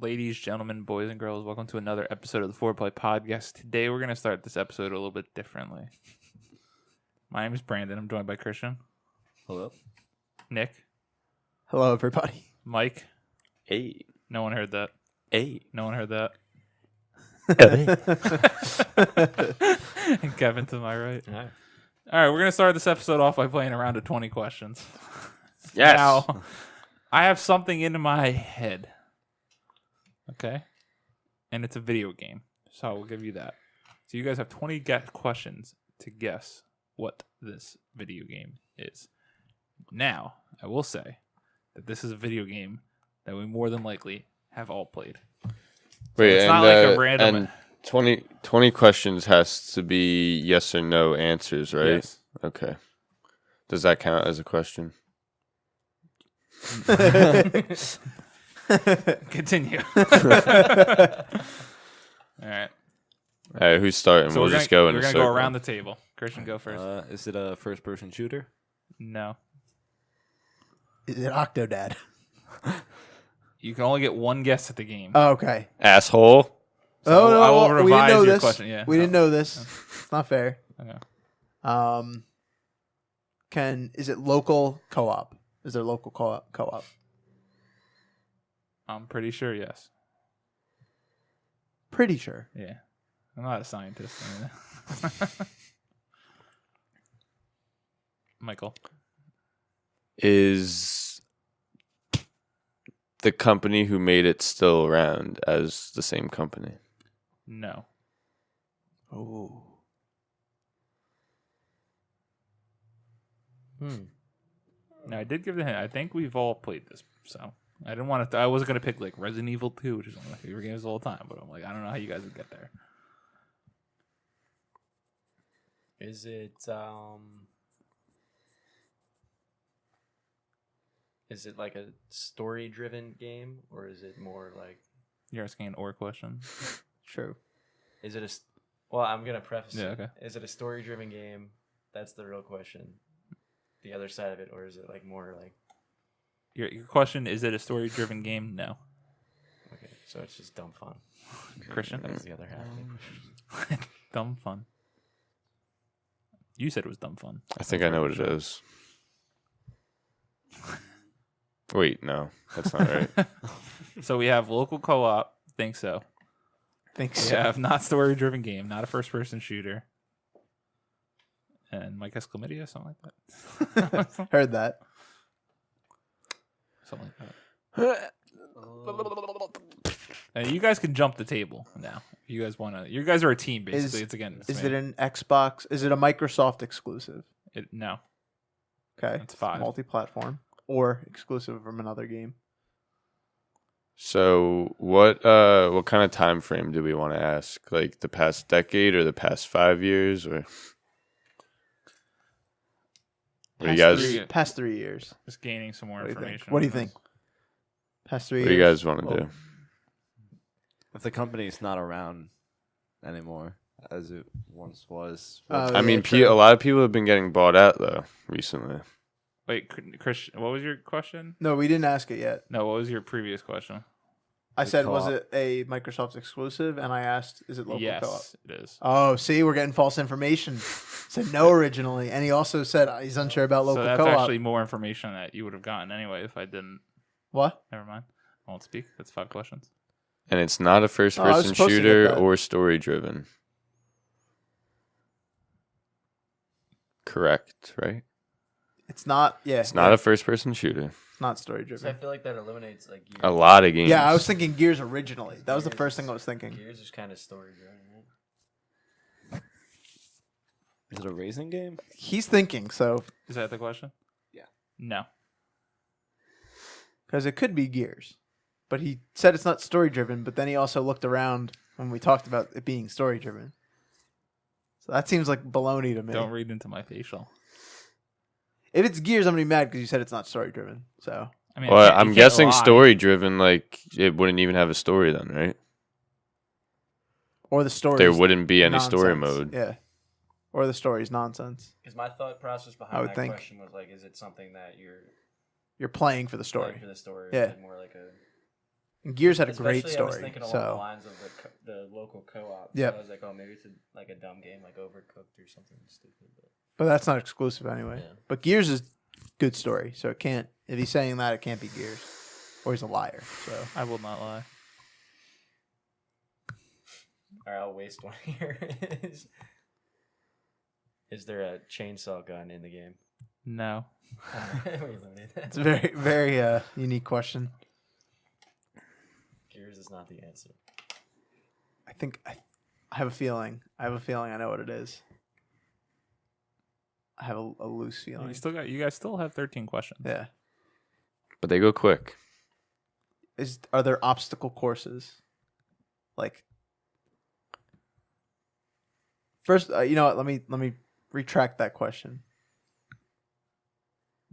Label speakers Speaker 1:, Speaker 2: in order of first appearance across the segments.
Speaker 1: Ladies, gentlemen, boys, and girls, welcome to another episode of the Foreplay Podcast. Today, we're going to start this episode a little bit differently. My name is Brandon. I'm joined by Christian.
Speaker 2: Hello.
Speaker 1: Nick.
Speaker 3: Hello, everybody.
Speaker 1: Mike.
Speaker 2: Hey.
Speaker 1: No one heard that.
Speaker 2: Hey.
Speaker 1: No one heard that. And Kevin to my right.
Speaker 2: All right.
Speaker 1: All right, we're going to start this episode off by playing a round of 20 questions.
Speaker 2: Yes.
Speaker 1: Now, I have something in my head. Okay? And it's a video game. So I will give you that. So you guys have 20 questions to guess what this video game is. Now, I will say that this is a video game that we more than likely have all played. So
Speaker 4: Wait,
Speaker 1: it's
Speaker 4: and,
Speaker 1: not like a random...
Speaker 4: and 20 questions has to be yes or no answers, right?
Speaker 1: Yes.
Speaker 4: Okay. Does that count as a question?
Speaker 1: Continue. All right.
Speaker 4: All right, who's starting?
Speaker 1: So
Speaker 4: we'll just go in a
Speaker 1: We're going to
Speaker 4: circle.
Speaker 1: go around the table. Christian, go first.
Speaker 2: Is it a first-person shooter?
Speaker 1: No.
Speaker 3: Is it Octodad?
Speaker 1: You can only get one guess at the game.
Speaker 3: Oh, okay.
Speaker 4: Asshole.
Speaker 1: So
Speaker 3: no,
Speaker 1: I will
Speaker 3: we didn't
Speaker 1: revise
Speaker 3: know
Speaker 1: your
Speaker 3: this.
Speaker 1: question. Yeah.
Speaker 3: We didn't know this. It's not fair.
Speaker 1: Okay.
Speaker 3: Is it local co-op? Is there local co-op?
Speaker 1: I'm pretty sure, yes.
Speaker 3: Pretty sure.
Speaker 1: Yeah. I'm not a scientist. Michael.
Speaker 4: Is the company who made it still around as the same company?
Speaker 1: No.
Speaker 3: Oh.
Speaker 1: No, I did give the hint. I think we've all played this, so I didn't want to. I wasn't gonna pick like Resident Evil 2, which is one of my favorite games of all time. But I'm like, I don't know how you guys would get there.
Speaker 2: Is it like a story-driven game, or is it more like?
Speaker 1: You're asking an or question.
Speaker 3: True.
Speaker 2: Is it Well, I'm gonna preface.
Speaker 1: Yeah,
Speaker 2: it.
Speaker 1: okay.
Speaker 2: Is it a story-driven game? That's the real question. The other side of it, or is it like more like?
Speaker 1: Your question is it a story-driven game? No.
Speaker 2: Okay, so it's just dumb fun.
Speaker 1: Christian.
Speaker 2: That was the other half.
Speaker 1: Dumb fun. You said it was dumb fun.
Speaker 4: I think I know what it is. Wait, no, that's not right.
Speaker 1: So we have local co-op. Think so.
Speaker 3: Think
Speaker 1: We
Speaker 3: so.
Speaker 1: have not story-driven game, not a first-person shooter. And Mike has chlamydia, something like that.
Speaker 3: Heard that.
Speaker 1: Something like that. And you guys can jump the table now. If you guys want to. You guys are a team, basically.
Speaker 3: Is it an Xbox? Is it a Microsoft exclusive?
Speaker 1: No.
Speaker 3: Okay.
Speaker 1: It's 5.
Speaker 3: Multi-platform or exclusive from another game.
Speaker 4: So what kind of time frame do we want to ask? Like the past decade or the past 5 years, or what do you guys?
Speaker 3: Past 3 years.
Speaker 1: Just gaining some more
Speaker 3: What do you think?
Speaker 1: information.
Speaker 3: What do you think? Past 3
Speaker 4: What
Speaker 3: years.
Speaker 4: do you guys want to do?
Speaker 5: If the company's not around anymore as it once was.
Speaker 3: Oh,
Speaker 4: I mean,
Speaker 3: true.
Speaker 4: a lot of people have been getting bought out though recently.
Speaker 1: Wait, Christian, what was your question?
Speaker 3: No, we didn't ask it yet.
Speaker 1: No, what was your previous question?
Speaker 3: I
Speaker 5: The
Speaker 3: said, was
Speaker 5: co-op.
Speaker 3: it a Microsoft exclusive? And I asked, is it local co-op?
Speaker 1: Yes, it is.
Speaker 3: Oh, see, we're getting false information. Said no originally, and he also said he's unsure about local
Speaker 1: So that's
Speaker 3: co-op.
Speaker 1: actually more information that you would have gotten anyway if I didn't.
Speaker 3: What?
Speaker 1: Never mind. I won't speak. That's 5 questions.
Speaker 4: And it's not a
Speaker 3: I was
Speaker 4: first-person
Speaker 3: supposed to get
Speaker 4: shooter
Speaker 3: that.
Speaker 4: or story-driven. Correct, right?
Speaker 3: It's not. Yeah,
Speaker 4: It's not a first-person shooter.
Speaker 3: It's not story
Speaker 2: So I
Speaker 3: driven.
Speaker 2: feel like that eliminates like Gears.
Speaker 4: A lot of games.
Speaker 3: Yeah, I was thinking Gears originally. That was the first thing I was thinking.
Speaker 2: Gears is kind of story-driven, right?
Speaker 5: Is it a racing game?
Speaker 3: He's thinking so
Speaker 1: Is that the question?
Speaker 5: Yeah.
Speaker 1: No.
Speaker 3: because it could be Gears, but he said it's not story driven. But then he also looked around when we talked about it being story driven. So that seems like baloney to me.
Speaker 1: Don't read into my facial.
Speaker 3: If it's Gears, I'm gonna be mad because you said it's not story driven. So
Speaker 1: I mean,
Speaker 4: Well,
Speaker 1: you
Speaker 4: I'm
Speaker 1: can't
Speaker 4: guessing
Speaker 1: lie.
Speaker 4: story-driven. Like it wouldn't even have a story then, right?
Speaker 3: or the story.
Speaker 4: There wouldn't be any story
Speaker 3: nonsense.
Speaker 4: mode.
Speaker 3: Yeah, or the story's nonsense.
Speaker 2: Because my thought process
Speaker 3: I
Speaker 2: behind
Speaker 3: would
Speaker 2: that
Speaker 3: think.
Speaker 2: question was like, is it something that you're
Speaker 3: You're playing for the
Speaker 2: playing
Speaker 3: story.
Speaker 2: for the story?
Speaker 3: Yeah.
Speaker 2: Or is it more like a
Speaker 3: And Gears had a great
Speaker 2: Especially I was
Speaker 3: story.
Speaker 2: thinking along the
Speaker 3: So
Speaker 2: lines of the local co-op.
Speaker 3: Yep.
Speaker 2: So I was like, oh, maybe it's like a dumb game, like Overcooked or something stupid.
Speaker 3: but that's not exclusive anyway.
Speaker 2: Yeah.
Speaker 3: But Gears is good story. So it can't if he's saying that it can't be Gears. Or he's a liar. So
Speaker 1: I will not lie.
Speaker 2: All right, I'll waste one here. Is there a chainsaw gun in the game?
Speaker 1: No.
Speaker 2: We eliminated that.
Speaker 3: it's a very, very unique question.
Speaker 2: Gears is not the answer.
Speaker 3: I think I have a feeling. I know what it is. I have a loose feeling.
Speaker 1: You guys still have 13 questions.
Speaker 3: Yeah.
Speaker 4: But they go quick.
Speaker 3: Are there obstacle courses? Like first, you know what? Let me retract that question.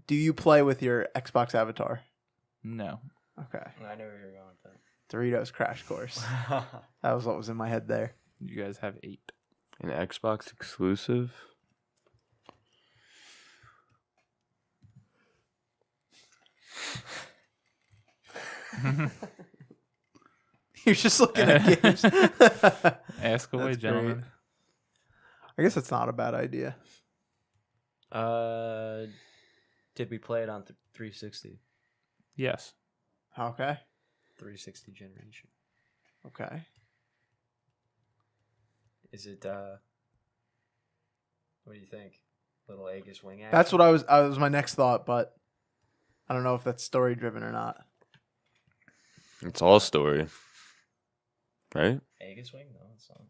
Speaker 3: Do you play with your Xbox avatar?
Speaker 1: No.
Speaker 3: Okay.
Speaker 2: I know where you're going with that.
Speaker 3: Doritos Crash Course. That was what was in my head there.
Speaker 1: You guys have 8.
Speaker 4: An Xbox exclusive?
Speaker 3: You're just looking at games.
Speaker 1: Ask away,
Speaker 3: That's
Speaker 1: gentlemen.
Speaker 3: great. I guess that's not a bad idea.
Speaker 2: Did we play it on 360?
Speaker 1: Yes.
Speaker 3: Okay.
Speaker 2: 360 generation.
Speaker 3: Okay.
Speaker 2: Is it what do you think? Little Aegis wing action?
Speaker 3: That's what I was my next thought, but I don't know if that's story driven or not.
Speaker 4: It's all story. Right?
Speaker 2: Aegis wing? No, it's not.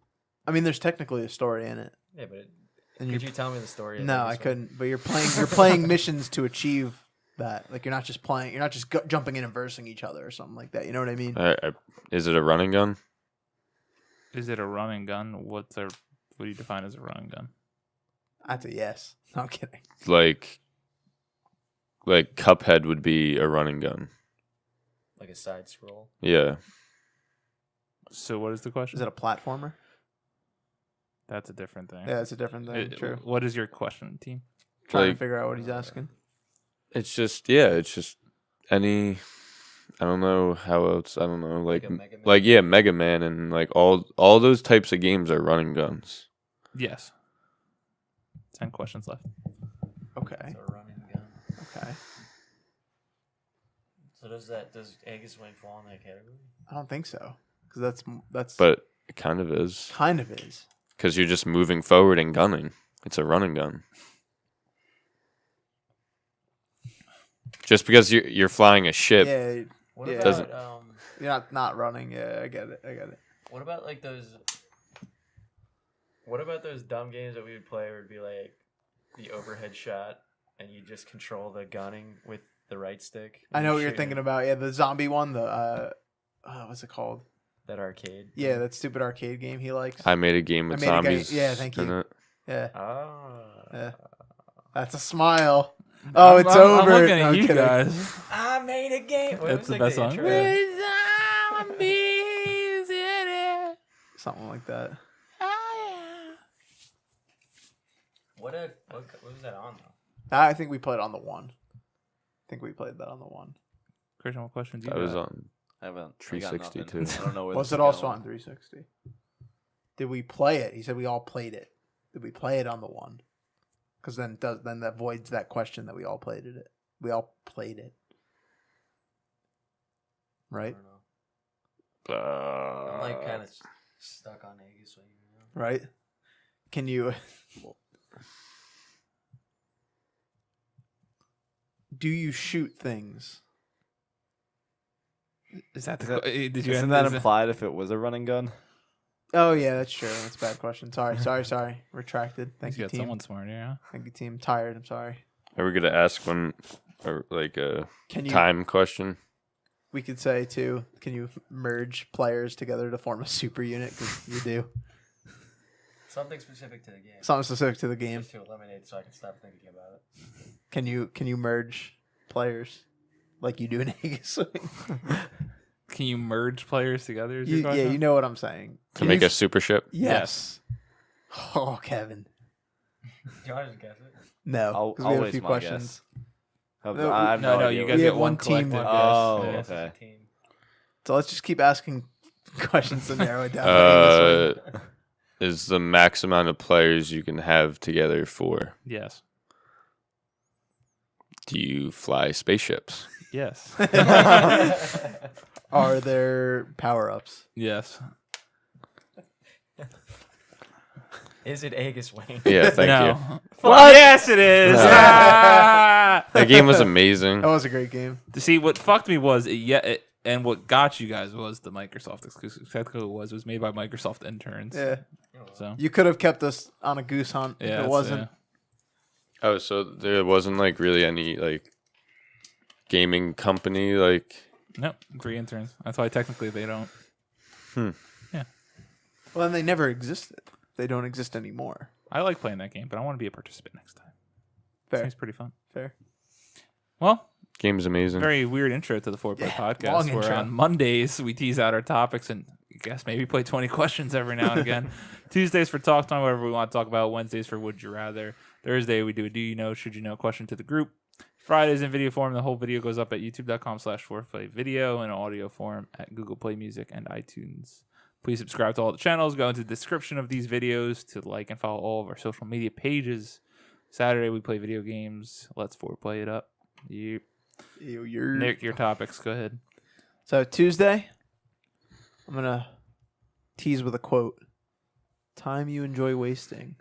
Speaker 3: I mean, there's technically a story in it.
Speaker 2: Yeah, but
Speaker 3: And
Speaker 2: could you tell me the story? Of
Speaker 3: No,
Speaker 2: Aegis
Speaker 3: I
Speaker 2: Wing?
Speaker 3: couldn't. But you're playing missions to achieve that. Like you're not just jumping in and versing each other or something like that. You know what I mean?
Speaker 4: Is it a running gun?
Speaker 1: Is it a running gun? What do you define as a running gun?
Speaker 3: That's a yes. No, I'm kidding.
Speaker 4: Like Cuphead would be a running gun.
Speaker 2: Like a side scroll.
Speaker 4: Yeah.
Speaker 1: So what is the question?
Speaker 3: Is it a platformer?
Speaker 1: That's a different thing.
Speaker 3: Yeah, it's a different thing. True.
Speaker 1: What is your question, team?
Speaker 3: Trying
Speaker 4: Like,
Speaker 3: to figure out what he's asking.
Speaker 4: it's just any. I don't know how else. I don't know.
Speaker 2: Like a Mega Man?
Speaker 4: Like yeah, Mega Man and like all those types of games are running guns.
Speaker 1: Yes. 10 questions left.
Speaker 3: Okay.
Speaker 2: It's a running gun.
Speaker 3: Okay.
Speaker 2: So does Aegis Wing fall in that category?
Speaker 3: I don't think so. Because that's.
Speaker 4: But it kind of is.
Speaker 3: kind of is.
Speaker 4: Because you're just moving forward and gunning. It's a running gun. Just because you're flying a ship.
Speaker 3: Yeah.
Speaker 2: What
Speaker 3: Yeah.
Speaker 2: about
Speaker 4: Doesn't-
Speaker 3: You're not running. Yeah, I get it.
Speaker 2: what about like those? What about those dumb games that we would play where it'd be like the overhead shot and you just control the gunning with the right stick?
Speaker 3: I
Speaker 2: and
Speaker 3: know what you're
Speaker 2: shooting
Speaker 3: thinking about. Yeah, the zombie one. What's it called?
Speaker 2: that arcade.
Speaker 3: Yeah, that stupid arcade game he likes.
Speaker 4: I made a game with
Speaker 3: I made a game-
Speaker 4: zombies.
Speaker 3: yeah, thank
Speaker 4: in
Speaker 3: you.
Speaker 4: it.
Speaker 3: Yeah,
Speaker 2: Ah.
Speaker 3: Yeah. That's a smile. Oh, it's
Speaker 1: I'm
Speaker 3: over.
Speaker 1: looking
Speaker 3: No,
Speaker 1: at
Speaker 3: I'm
Speaker 1: you
Speaker 3: kidding.
Speaker 1: guys.
Speaker 2: I made a game. What
Speaker 1: That's
Speaker 2: was,
Speaker 1: the
Speaker 2: like,
Speaker 1: best song.
Speaker 2: intro?
Speaker 3: Something like that.
Speaker 2: What was that on though?
Speaker 3: I think we played on the one. I think we played that on the one.
Speaker 1: Christian, what question do you
Speaker 4: That was
Speaker 1: got?
Speaker 4: on.
Speaker 5: I haven't.
Speaker 4: 360
Speaker 5: I got nothing.
Speaker 4: too.
Speaker 5: I don't know where
Speaker 3: Was
Speaker 5: this
Speaker 3: it
Speaker 5: is
Speaker 3: also
Speaker 5: going.
Speaker 3: on 360? Did we play it? He said we all played it. Did we play it on the one? Because then that voids that question that we all played it. We all played it,
Speaker 2: I
Speaker 3: right?
Speaker 2: don't know. I'm like kind of stuck on Aegis Wing. You know?
Speaker 3: Right? Can you? Do you shoot things?
Speaker 1: Is that
Speaker 5: Is
Speaker 1: the
Speaker 5: that-
Speaker 1: did you
Speaker 5: Isn't
Speaker 1: end
Speaker 5: that
Speaker 1: is it-
Speaker 5: implied if it was a running gun?
Speaker 3: Oh yeah, that's true. That's a bad question. Sorry. Retracted. Thank
Speaker 1: You
Speaker 3: you,
Speaker 1: got
Speaker 3: team.
Speaker 1: someone smart, yeah.
Speaker 3: Thank you, team. Tired. I'm sorry.
Speaker 4: Are we gonna ask one, or like a
Speaker 3: Can you?
Speaker 4: time question?
Speaker 3: We could say too. Can you merge players together to form a super unit? Because you do.
Speaker 2: Something specific to the game.
Speaker 3: Something specific to the game.
Speaker 2: Just to eliminate, so I can stop thinking about it.
Speaker 3: Can you merge players like you do in Aegis Wing?
Speaker 1: Can you merge players together? Is
Speaker 3: Yeah,
Speaker 1: your question?
Speaker 3: you know what I'm saying.
Speaker 4: To make a super ship?
Speaker 3: Yes. Oh, Kevin.
Speaker 2: Do you want to just guess it?
Speaker 3: No,
Speaker 5: I'll,
Speaker 3: 'cause
Speaker 5: I'll
Speaker 3: we have a
Speaker 5: waste
Speaker 3: few
Speaker 5: my
Speaker 3: questions.
Speaker 5: guess.
Speaker 3: No,
Speaker 5: I have
Speaker 1: no,
Speaker 5: idea
Speaker 1: you
Speaker 5: what
Speaker 1: guys
Speaker 3: We
Speaker 1: get
Speaker 3: have
Speaker 1: one
Speaker 3: one team
Speaker 1: collective
Speaker 3: to
Speaker 1: guess.
Speaker 5: Oh,
Speaker 2: Guess as a
Speaker 5: okay.
Speaker 2: team.
Speaker 3: So let's just keep asking questions to narrow it down. to this one.
Speaker 4: Is the max amount of players you can have together 4?
Speaker 1: Yes.
Speaker 4: Do you fly spaceships?
Speaker 1: Yes.
Speaker 3: Are there power-ups?
Speaker 1: Yes.
Speaker 2: Is it Aegis Wayne?
Speaker 4: Yeah, thank
Speaker 1: no.
Speaker 4: you.
Speaker 1: What? Yes, it is.
Speaker 4: No.
Speaker 1: Ah!
Speaker 4: That game was amazing.
Speaker 3: That was a great game.
Speaker 1: See, what fucked me was and what got you guys was the Microsoft exclusive. Technically, it was made by Microsoft interns.
Speaker 3: Yeah.
Speaker 1: So
Speaker 3: You could have kept us on a goose hunt if
Speaker 1: yeah,
Speaker 3: it wasn't.
Speaker 4: Oh, so there wasn't like really any like gaming company like.
Speaker 1: Nope, 3 interns. That's why technically they don't.
Speaker 3: Well, then they never existed. They don't exist anymore.
Speaker 1: I like playing that game, but I want to be a participant next time.
Speaker 3: Fair.
Speaker 1: Seems pretty fun.
Speaker 3: Fair.
Speaker 1: Well,
Speaker 4: Game's amazing.
Speaker 1: very weird intro to the 4Play
Speaker 3: Yeah,
Speaker 1: podcast,
Speaker 3: long
Speaker 1: where
Speaker 3: intro.
Speaker 1: on Mondays we tease out our topics and I guess maybe play 20 questions every now and again. Tuesdays for talk time, whatever we want to talk about. Wednesdays for would you rather. Thursday we do a do you know, should you know question to the group. Fridays in video form. The whole video goes up at youtube.com/4play video and audio form at Google Play Music and iTunes. Please subscribe to all the channels. Go into the description of these videos to like and follow all of our social media pages. Saturday we play video games. Let's 4Play it up. Yep. Nick, your topics. Go ahead.
Speaker 3: So Tuesday, I'm gonna tease with a quote. Time you enjoy wasting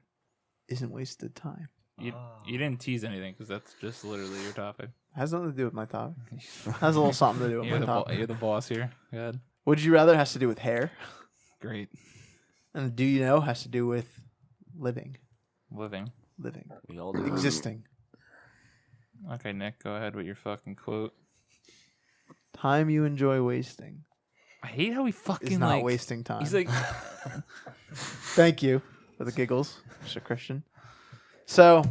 Speaker 3: isn't wasted time.
Speaker 1: You didn't tease anything because that's just literally your topic.
Speaker 3: Has nothing to do with my topic. Has a little something to do with
Speaker 1: You're
Speaker 3: my
Speaker 1: the,
Speaker 3: topic.
Speaker 1: you're the boss here. Go ahead.
Speaker 3: Would you rather has to do with hair,
Speaker 1: Great.
Speaker 3: and the do you know has to do with living,
Speaker 1: Living.
Speaker 5: We all do.
Speaker 3: existing.
Speaker 1: Okay, Nick, go ahead with your fucking quote.
Speaker 3: Time you enjoy wasting
Speaker 1: I hate how he fucking
Speaker 3: is not
Speaker 1: like.
Speaker 3: wasting time.
Speaker 1: He's like,
Speaker 3: Thank you for the giggles, Mr. Christian. So,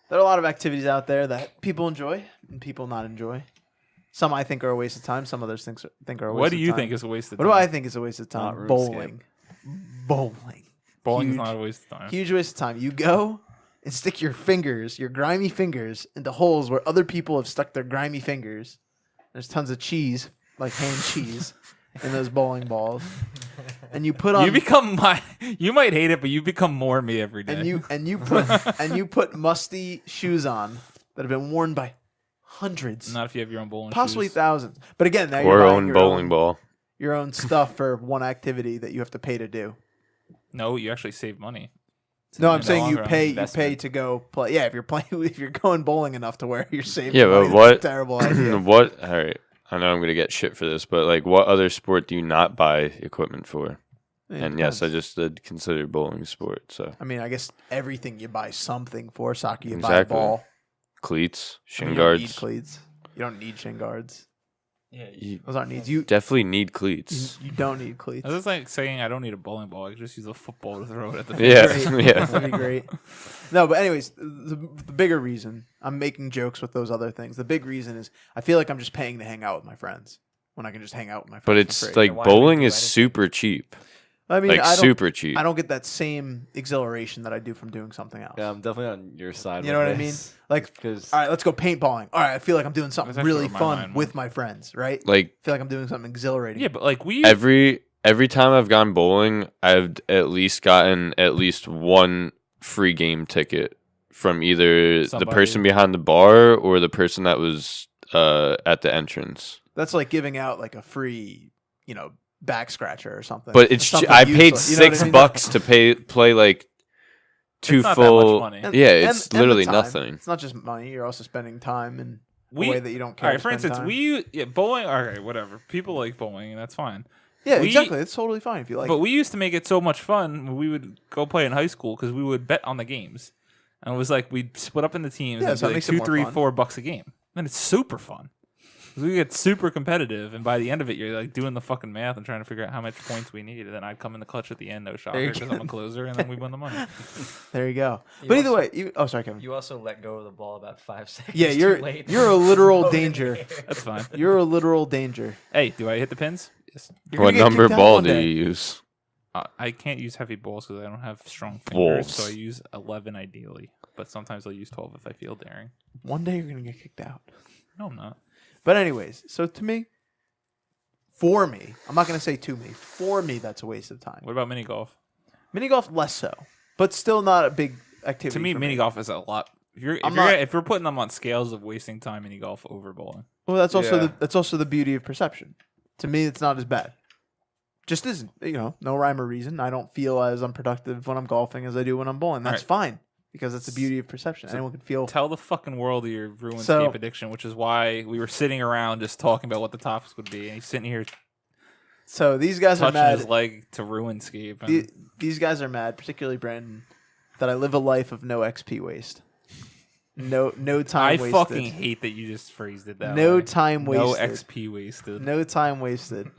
Speaker 3: there are a lot of activities out there that people enjoy and people not enjoy. Some I think are a waste of time. Some others think are a waste of time.
Speaker 1: what do you think is a waste of
Speaker 3: What
Speaker 1: time?
Speaker 3: do I think is a waste of time?
Speaker 5: Not RuneScape.
Speaker 3: Bowling.
Speaker 1: Bowling's
Speaker 3: Huge-
Speaker 1: not a waste of time.
Speaker 3: Huge waste of time. You go and stick your fingers, your grimy fingers, into holes where other people have stuck their grimy fingers. There's tons of cheese, like hand cheese, in those bowling balls. And you put on
Speaker 1: You become my. You might hate it, but you become more me every day.
Speaker 3: and you put musty shoes on that have been worn by hundreds,
Speaker 1: Not if you have your own bowling
Speaker 3: possibly
Speaker 1: shoes.
Speaker 3: thousands. But again, now
Speaker 4: Or
Speaker 3: you're buying
Speaker 4: own
Speaker 3: your
Speaker 4: bowling
Speaker 3: own,
Speaker 4: ball.
Speaker 3: your own stuff for one activity that you have to pay to do.
Speaker 1: No, you actually save money.
Speaker 3: No, I'm
Speaker 1: in the
Speaker 3: saying
Speaker 1: long
Speaker 3: you
Speaker 1: run,
Speaker 3: pay
Speaker 5: investment.
Speaker 3: to go play. Yeah, if you're playing, if you're going bowling enough to where you're saving.
Speaker 4: Yeah,
Speaker 3: money,
Speaker 4: but
Speaker 3: that's a
Speaker 4: what?
Speaker 3: terrible idea.
Speaker 4: What? All right. I know I'm gonna get shit for this, but like, what other sport do you not buy equipment for?
Speaker 3: It
Speaker 4: And yes, I
Speaker 3: depends.
Speaker 4: just did consider bowling a sport. So
Speaker 3: I mean, I guess everything you buy something for. Soccer, you buy a
Speaker 4: Exactly.
Speaker 3: ball.
Speaker 4: cleats,
Speaker 3: I
Speaker 4: shin
Speaker 3: mean, you don't need
Speaker 4: guards.
Speaker 3: cleats. You don't need shin guards.
Speaker 2: Yeah,
Speaker 4: You
Speaker 3: Those aren't needs. You
Speaker 4: definitely need cleats.
Speaker 3: you don't need cleats.
Speaker 1: That's like saying I don't need a bowling ball. I can just use a football to throw it at the.
Speaker 4: Yeah,
Speaker 3: Great.
Speaker 4: yeah.
Speaker 3: That'd be great. No, but anyways, the bigger reason I'm making jokes with those other things. The big reason is I feel like I'm just paying to hang out with my friends when I can just hang out with my friends.
Speaker 4: But
Speaker 3: for
Speaker 4: it's
Speaker 3: free.
Speaker 4: like
Speaker 2: Why would we
Speaker 4: bowling
Speaker 2: do
Speaker 4: is
Speaker 2: anything?
Speaker 4: super cheap.
Speaker 3: I mean,
Speaker 4: Like
Speaker 3: I don't,
Speaker 4: super cheap.
Speaker 3: I don't get that same exhilaration that I do from doing something else.
Speaker 5: Yeah, I'm definitely on your side.
Speaker 3: You know what I mean? Like,
Speaker 5: Because
Speaker 3: all right, let's go paintballing. All right, I feel like I'm doing something
Speaker 1: That's actually
Speaker 3: really
Speaker 1: where my
Speaker 3: fun
Speaker 1: mind
Speaker 3: with
Speaker 1: went.
Speaker 3: my friends, right?
Speaker 4: Like
Speaker 3: I feel like I'm doing something exhilarating.
Speaker 1: Yeah, but like we.
Speaker 4: every time I've gone bowling, I've at least gotten at least one free game ticket from either the
Speaker 1: Somebody.
Speaker 4: person behind the bar or the person that was at the entrance.
Speaker 3: That's like giving out like a free, back scratcher or something.
Speaker 4: But it's
Speaker 3: Something
Speaker 4: I paid
Speaker 3: useless, you know what I mean?
Speaker 4: $6 to play like two
Speaker 1: It's not that much
Speaker 4: full.
Speaker 1: money.
Speaker 3: And-
Speaker 4: Yeah,
Speaker 3: and-
Speaker 4: it's
Speaker 3: and the
Speaker 4: literally
Speaker 3: time.
Speaker 4: nothing.
Speaker 3: It's not just money. You're also spending time in a
Speaker 1: We
Speaker 3: way that you don't care.
Speaker 1: all right.
Speaker 3: to
Speaker 1: For
Speaker 3: spend
Speaker 1: instance,
Speaker 3: time.
Speaker 1: bowling. Okay, whatever. People like bowling, and that's fine.
Speaker 3: Yeah,
Speaker 1: we-
Speaker 3: exactly. It's totally fine if you like.
Speaker 1: But
Speaker 3: it.
Speaker 1: we used to make it so much fun when we would go play in high school because we would bet on the games, and it was like we'd split up into teams.
Speaker 3: Yeah,
Speaker 1: and
Speaker 3: so
Speaker 1: it'd
Speaker 3: it
Speaker 1: be
Speaker 3: makes it
Speaker 1: like
Speaker 3: more
Speaker 1: $2, $3,
Speaker 3: fun.
Speaker 1: $4 a game, and it's super fun. 'Cause we get super competitive, and by the end of it, you're like doing the fucking math and trying to figure out how much points we need, and then I'd come in the clutch at the end, no shocker,
Speaker 3: you
Speaker 1: because
Speaker 3: go.
Speaker 1: I'm a closer, and then we win the money.
Speaker 3: There you go.
Speaker 2: You
Speaker 3: But either
Speaker 2: also-
Speaker 3: way, oh sorry, Kevin.
Speaker 2: You also let go of the ball about 5 seconds.
Speaker 3: Yeah,
Speaker 2: too
Speaker 3: you're
Speaker 2: late.
Speaker 3: you're a literal
Speaker 2: Throw it in
Speaker 3: danger.
Speaker 2: the air.
Speaker 1: That's fine.
Speaker 3: You're a literal danger.
Speaker 1: Hey, do I hit the pins? Yes.
Speaker 3: You're
Speaker 4: What
Speaker 3: gonna get
Speaker 4: number
Speaker 3: kicked out
Speaker 4: ball
Speaker 3: one
Speaker 4: do
Speaker 3: day.
Speaker 4: you use?
Speaker 1: I can't use heavy balls because I don't have strong fingers,
Speaker 4: Balls.
Speaker 1: so I use 11 ideally. But sometimes I'll use 12 if I feel daring.
Speaker 3: One day you're gonna get kicked out.
Speaker 1: No, I'm not.
Speaker 3: But anyways, so to me, For me, I'm not going to say to me. For me, that's a waste of time.
Speaker 1: What about mini golf?
Speaker 3: Mini golf, less so, but still not a big activity.
Speaker 1: To me,
Speaker 3: for
Speaker 1: mini golf is a lot. If we're putting them on scales of wasting time, mini golf over bowling.
Speaker 3: Well, that's also
Speaker 5: Yeah.
Speaker 3: that's also the beauty of perception. To me, it's not as bad. Just isn't. No rhyme or reason. I don't feel as unproductive when I'm golfing as I do when I'm bowling. That's fine because that's the beauty of perception.
Speaker 1: So
Speaker 3: Anyone can feel.
Speaker 1: Tell the fucking world of your RuneScape
Speaker 3: So-
Speaker 1: addiction, which is why we were sitting around just talking about what the topics would be, and he's sitting here
Speaker 3: So these guys are
Speaker 1: touching
Speaker 3: mad.
Speaker 1: his leg to RuneScape. And
Speaker 3: These guys are mad, particularly Brandon, that I live a life of no XP waste. No time
Speaker 1: I
Speaker 3: wasted.
Speaker 1: fucking hate that you just phrased it that way.
Speaker 3: No time
Speaker 1: No
Speaker 3: wasted.
Speaker 1: XP wasted.
Speaker 3: No time wasted.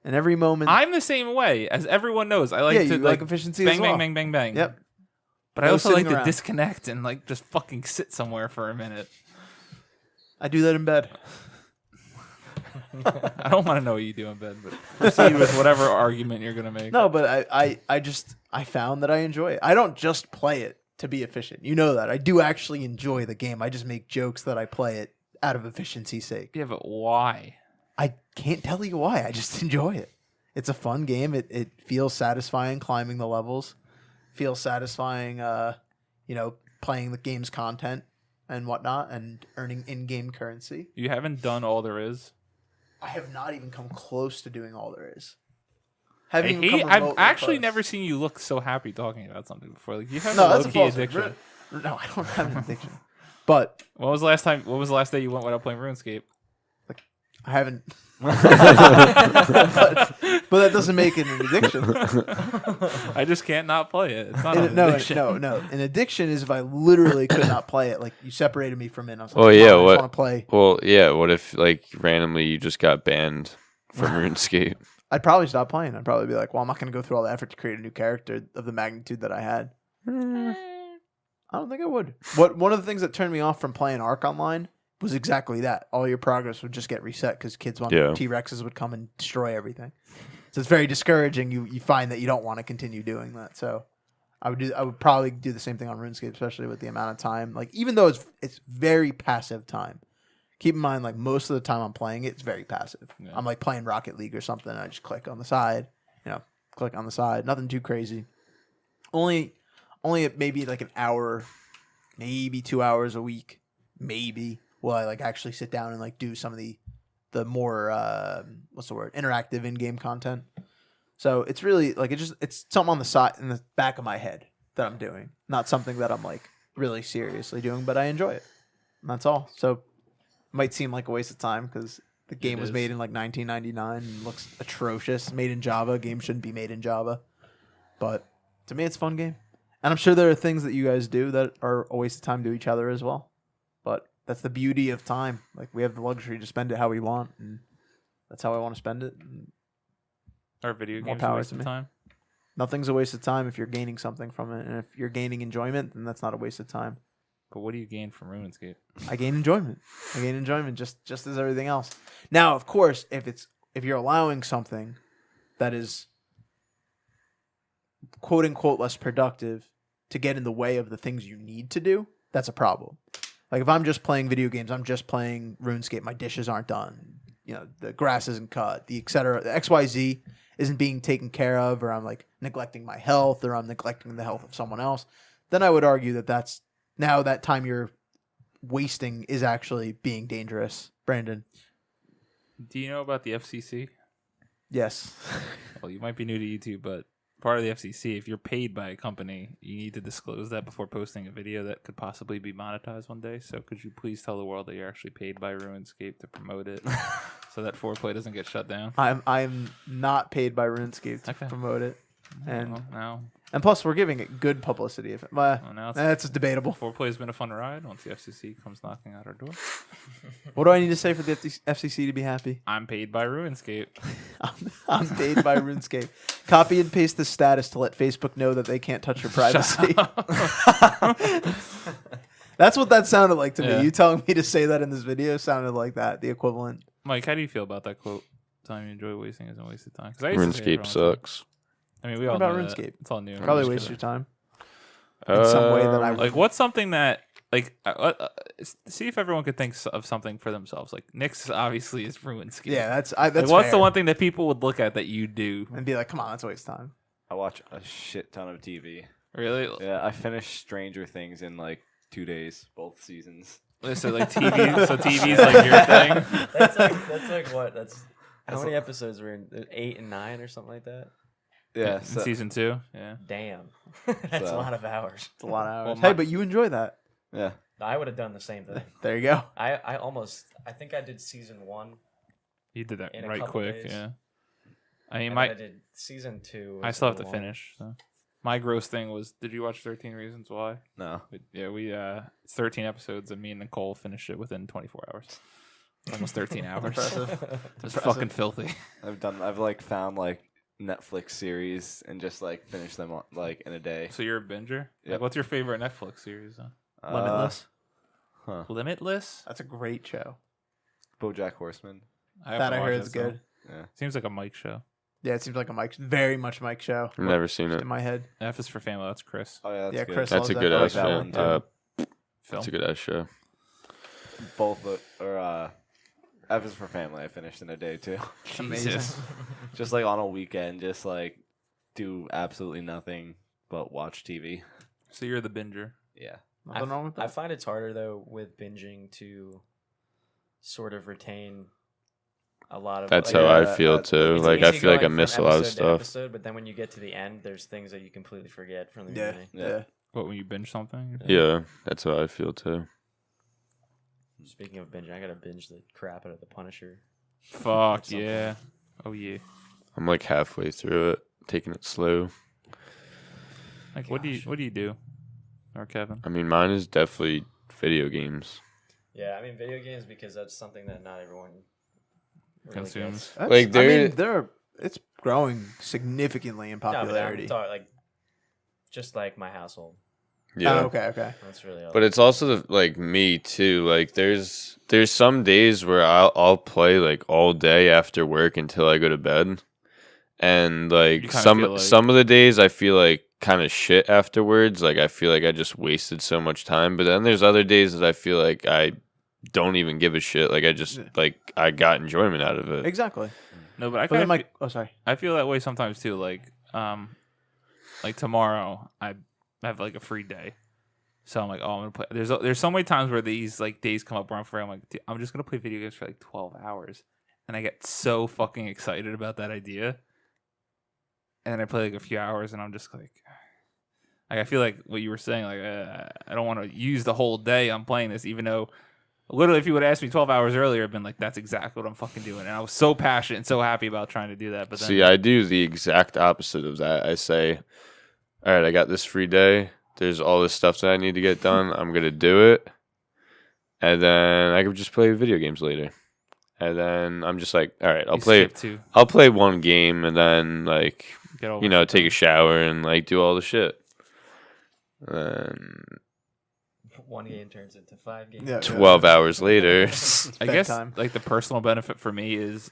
Speaker 3: And every moment.
Speaker 1: I'm the same way, as everyone knows. I like
Speaker 3: yeah,
Speaker 1: to
Speaker 3: you like efficiency
Speaker 1: bang,
Speaker 3: as well.
Speaker 1: bang, bang, bang, bang.
Speaker 3: Yep.
Speaker 1: But I
Speaker 3: No
Speaker 1: also like
Speaker 3: sitting
Speaker 1: to
Speaker 3: around.
Speaker 1: disconnect and like just fucking sit somewhere for a minute.
Speaker 3: I do that in bed.
Speaker 1: I don't want to know what you do in bed, but proceed with whatever argument you're gonna make.
Speaker 3: No, but I found that I enjoy it. I don't just play it to be efficient. You know that. I do actually enjoy the game. I just make jokes that I play it out of efficiency's sake.
Speaker 1: Yeah, but why?
Speaker 3: I can't tell you why. I just enjoy it. It's a fun game. It feels satisfying climbing the levels. Feels satisfying playing the game's content and whatnot and earning in-game currency.
Speaker 1: You haven't done all there is.
Speaker 3: I have not even come close to doing all there is.
Speaker 1: I've actually never seen you look so happy talking about something before. Like you have
Speaker 3: No,
Speaker 1: a
Speaker 3: that's a
Speaker 1: low-key
Speaker 3: false
Speaker 1: addiction.
Speaker 3: No, I don't have an addiction. But
Speaker 1: What was the last day you went without playing RuneScape?
Speaker 3: I haven't. but that doesn't make it an addiction.
Speaker 1: I just can't not play it. It's not an
Speaker 3: No.
Speaker 1: addiction.
Speaker 3: An addiction is if I literally could not play it. Like you separated me from it. And I was like,
Speaker 4: Well, yeah,
Speaker 3: I
Speaker 4: what-
Speaker 3: want to play.
Speaker 4: Well, yeah. What if like randomly you just got banned from RuneScape?
Speaker 3: I'd probably stop playing. I'd probably be like, well, I'm not going to go through all the effort to create a new character of the magnitude that I had. I don't think I would. One of the things that turned me off from playing Ark Online was exactly that. All your progress would just get reset because kids want
Speaker 4: Yeah.
Speaker 3: T-Rexes would come and destroy everything. So it's very discouraging. You find that you don't want to continue doing that. So I would probably do the same thing on RuneScape, especially with the amount of time. Like even though it's very passive time. Keep in mind, like most of the time I'm playing it, it's very passive.
Speaker 1: Yeah.
Speaker 3: I'm like playing Rocket League or something. And I just click on the side. Click on the side. Nothing too crazy. Only maybe like an hour, maybe 2 hours a week, maybe. Will I like actually sit down and like do some of the more interactive in-game content. So it's really like it's something on the side in the back of my head that I'm doing, not something that I'm like really seriously doing, but I enjoy it. And that's all. So it might seem like a waste of time because the game was
Speaker 1: is.
Speaker 3: made in like 1999 and looks atrocious. Made in Java. Game shouldn't be made in Java. But to me, it's a fun game. And I'm sure there are things that you guys do that are a waste of time to each other as well. But that's the beauty of time. Like we have the luxury to spend it how we want, and that's how I want to spend it. And
Speaker 1: Our video
Speaker 3: More
Speaker 1: games are a
Speaker 3: power
Speaker 1: waste
Speaker 3: to
Speaker 1: of
Speaker 3: me.
Speaker 1: time.
Speaker 3: nothing's a waste of time if you're gaining something from it. And if you're gaining enjoyment, then that's not a waste of time.
Speaker 1: But what do you gain from RuneScape?
Speaker 3: I gain enjoyment. Just as everything else. Now, of course, if you're allowing something that is quote unquote less productive to get in the way of the things you need to do, that's a problem. Like if I'm just playing video games, I'm just playing RuneScape, my dishes aren't done, the grass isn't cut, the etc. The XYZ isn't being taken care of, or I'm like neglecting my health, or I'm neglecting the health of someone else, then I would argue that that's now that time you're wasting is actually being dangerous. Brandon.
Speaker 1: Do you know about the FCC?
Speaker 3: Yes.
Speaker 1: Well, you might be new to YouTube, but part of the FCC, if you're paid by a company, you need to disclose that before posting a video that could possibly be monetized one day. So could you please tell the world that you're actually paid by RuneScape to promote it so that Foreplay doesn't get shut down?
Speaker 3: I'm not paid by RuneScape to
Speaker 1: Okay.
Speaker 3: promote it. And
Speaker 1: Well, now
Speaker 3: plus we're giving it good publicity. If
Speaker 1: now it's
Speaker 3: that's debatable.
Speaker 1: Foreplay's been a fun ride once the FCC comes knocking at our door.
Speaker 3: What do I need to say for the FCC to be happy?
Speaker 1: I'm paid by RuneScape.
Speaker 3: I'm paid by RuneScape. Copy and paste the status to let Facebook know that they can't touch your privacy. That's what that sounded like to
Speaker 1: Yeah.
Speaker 3: me. You telling me to say that in this video sounded like that, the equivalent.
Speaker 1: Mike, how do you feel about that quote? Time you enjoy wasting isn't a waste of time. 'Cause I used to say it
Speaker 4: RuneScape
Speaker 1: every once in a while.
Speaker 4: sucks.
Speaker 1: I mean, we
Speaker 3: What
Speaker 1: all
Speaker 3: about
Speaker 1: know that.
Speaker 3: RuneScape?
Speaker 1: It's all new.
Speaker 3: Probably
Speaker 1: Just
Speaker 3: waste
Speaker 1: kidding.
Speaker 3: your time. in some way that I
Speaker 4: Um,
Speaker 1: Like, what's something that see if everyone could think of something for themselves. Like Nick's obviously is ruined skiing.
Speaker 3: Yeah, that's
Speaker 1: Like,
Speaker 3: that's
Speaker 1: what's the
Speaker 3: fair.
Speaker 1: one thing that people would look at that you do?
Speaker 3: And be like, come on, that's a waste of time.
Speaker 5: I watch a shit ton of TV.
Speaker 1: Really?
Speaker 5: Yeah, I finished Stranger Things in like 2 days, both seasons.
Speaker 1: So like TV. So TV's like your thing.
Speaker 2: That's like what? That's how
Speaker 5: That's
Speaker 2: many episodes were in? 8 and 9 or something like that.
Speaker 5: Yeah,
Speaker 1: In
Speaker 5: so,
Speaker 1: season 2. Yeah.
Speaker 2: Damn, that's a
Speaker 5: So-
Speaker 2: lot of hours.
Speaker 3: It's a lot of hours.
Speaker 1: Well,
Speaker 3: hey,
Speaker 1: my-
Speaker 3: but you enjoy that.
Speaker 5: yeah.
Speaker 2: I would have done the same thing.
Speaker 3: There you go.
Speaker 2: I think I did season 1.
Speaker 1: You did that
Speaker 2: In a
Speaker 1: right
Speaker 2: couple
Speaker 1: quick.
Speaker 2: days.
Speaker 1: Yeah. I mean,
Speaker 2: And
Speaker 1: my
Speaker 2: then I did season 2.
Speaker 1: I
Speaker 2: was
Speaker 1: still
Speaker 2: a
Speaker 1: have to
Speaker 2: little long.
Speaker 1: finish. So. My gross thing was, did you watch 13 Reasons Why?
Speaker 5: No.
Speaker 1: We it's 13 episodes, and me and Nicole finished it within 24 hours. Almost 13 hours.
Speaker 3: Impressive.
Speaker 1: It's
Speaker 3: Impressive.
Speaker 1: fucking filthy.
Speaker 5: I've like found like Netflix series and just like finished them like in a day.
Speaker 1: So you're a binger?
Speaker 5: Yep.
Speaker 1: Like, what's your favorite Netflix series?
Speaker 3: Limitless.
Speaker 1: Limitless?
Speaker 3: That's a great show.
Speaker 5: BoJack Horseman.
Speaker 1: have
Speaker 3: That
Speaker 1: to
Speaker 3: I
Speaker 1: watch
Speaker 3: heard
Speaker 1: it
Speaker 3: is
Speaker 1: still.
Speaker 3: good.
Speaker 5: Yeah.
Speaker 1: Seems like a Mike show.
Speaker 3: Yeah, it seems like a Mike, very much Mike show
Speaker 4: I've never seen it.
Speaker 3: in my head.
Speaker 1: F is for family. That's Chris.
Speaker 5: Oh yeah, that's
Speaker 3: Yeah,
Speaker 5: good.
Speaker 3: Chris
Speaker 4: That's a
Speaker 3: loves
Speaker 4: good
Speaker 3: that. I like
Speaker 4: ass
Speaker 3: that
Speaker 4: show.
Speaker 3: one, too.
Speaker 1: Film.
Speaker 4: That's a good ass show.
Speaker 5: F is for family. I finished in a day too.
Speaker 3: Amazing.
Speaker 5: Just like on a weekend, just like do absolutely nothing but watch TV.
Speaker 1: So you're the binger.
Speaker 5: Yeah.
Speaker 3: Nothing wrong with
Speaker 2: I
Speaker 3: that.
Speaker 2: find it's harder though with binging to sort of retain a lot of.
Speaker 4: That's
Speaker 2: like,
Speaker 4: how I
Speaker 5: yeah,
Speaker 4: feel
Speaker 5: it's
Speaker 4: too.
Speaker 2: it's
Speaker 4: Like I
Speaker 2: easy
Speaker 4: feel like I
Speaker 2: going from
Speaker 4: miss a lot of
Speaker 2: episode to
Speaker 4: stuff.
Speaker 2: episode, but then when you get to the end, there's things that you completely forget from the
Speaker 3: Yeah,
Speaker 2: beginning.
Speaker 3: yeah.
Speaker 1: What, when you binge something?
Speaker 4: Yeah, that's how I feel too.
Speaker 2: Speaking of binging, I gotta binge the crap out of the Punisher.
Speaker 1: Fuck
Speaker 2: Something.
Speaker 1: yeah. Oh yeah.
Speaker 4: I'm like halfway through it, taking it slow.
Speaker 1: Like, what do you do? Or Kevin?
Speaker 4: I mean, mine is definitely video games.
Speaker 2: Yeah, I mean video games because that's something that not everyone really
Speaker 1: Consumes.
Speaker 2: gets.
Speaker 3: That's-
Speaker 4: Like,
Speaker 3: I
Speaker 4: there-
Speaker 3: mean, it's growing significantly in
Speaker 2: No, but I'm
Speaker 3: popularity.
Speaker 2: talking like just like my household.
Speaker 4: Yeah.
Speaker 3: Oh, okay, okay.
Speaker 2: That's really all.
Speaker 4: But it's also like me too. Like there's some days where I'll play like all day after work until I go to bed, and
Speaker 1: You
Speaker 4: like
Speaker 1: kinda
Speaker 4: some
Speaker 1: feel like-
Speaker 4: some of the days I feel like kind of shit afterwards. Like I feel like I just wasted so much time. But then there's other days that I feel like I don't even give a shit. Like I just like I got enjoyment out of it.
Speaker 3: Exactly.
Speaker 1: No, but I
Speaker 3: But then,
Speaker 1: kind
Speaker 3: like, oh, sorry.
Speaker 1: I feel that way sometimes too. Like tomorrow, I have like a free day, so I'm like, oh, I'm gonna play. There's so many times where these like days come up where I'm free. I'm like, dude, I'm just gonna play video games for like 12 hours, and I get so fucking excited about that idea. And then I play like a few hours, and I'm just like I feel like what you were saying. Like I don't want to use the whole day on playing this, even though. Literally, if you would have asked me 12 hours earlier, I'd been like, that's exactly what I'm fucking doing. And I was so passionate and so happy about trying to do that. But then,
Speaker 4: See, I do the exact opposite of that. I say, all right, I got this free day. There's all this stuff that I need to get done. I'm going to do it. And then I could just play video games later. And then I'm just like, all right,
Speaker 1: you skip two.
Speaker 4: I'll play one game and then like,
Speaker 1: Get over
Speaker 4: you know,
Speaker 1: it.
Speaker 4: take a shower and like do all the shit. And
Speaker 2: one game turns into 5 games.
Speaker 3: Yeah.
Speaker 4: 12 hours later.
Speaker 1: I guess
Speaker 3: bedtime.
Speaker 1: like the personal benefit for me is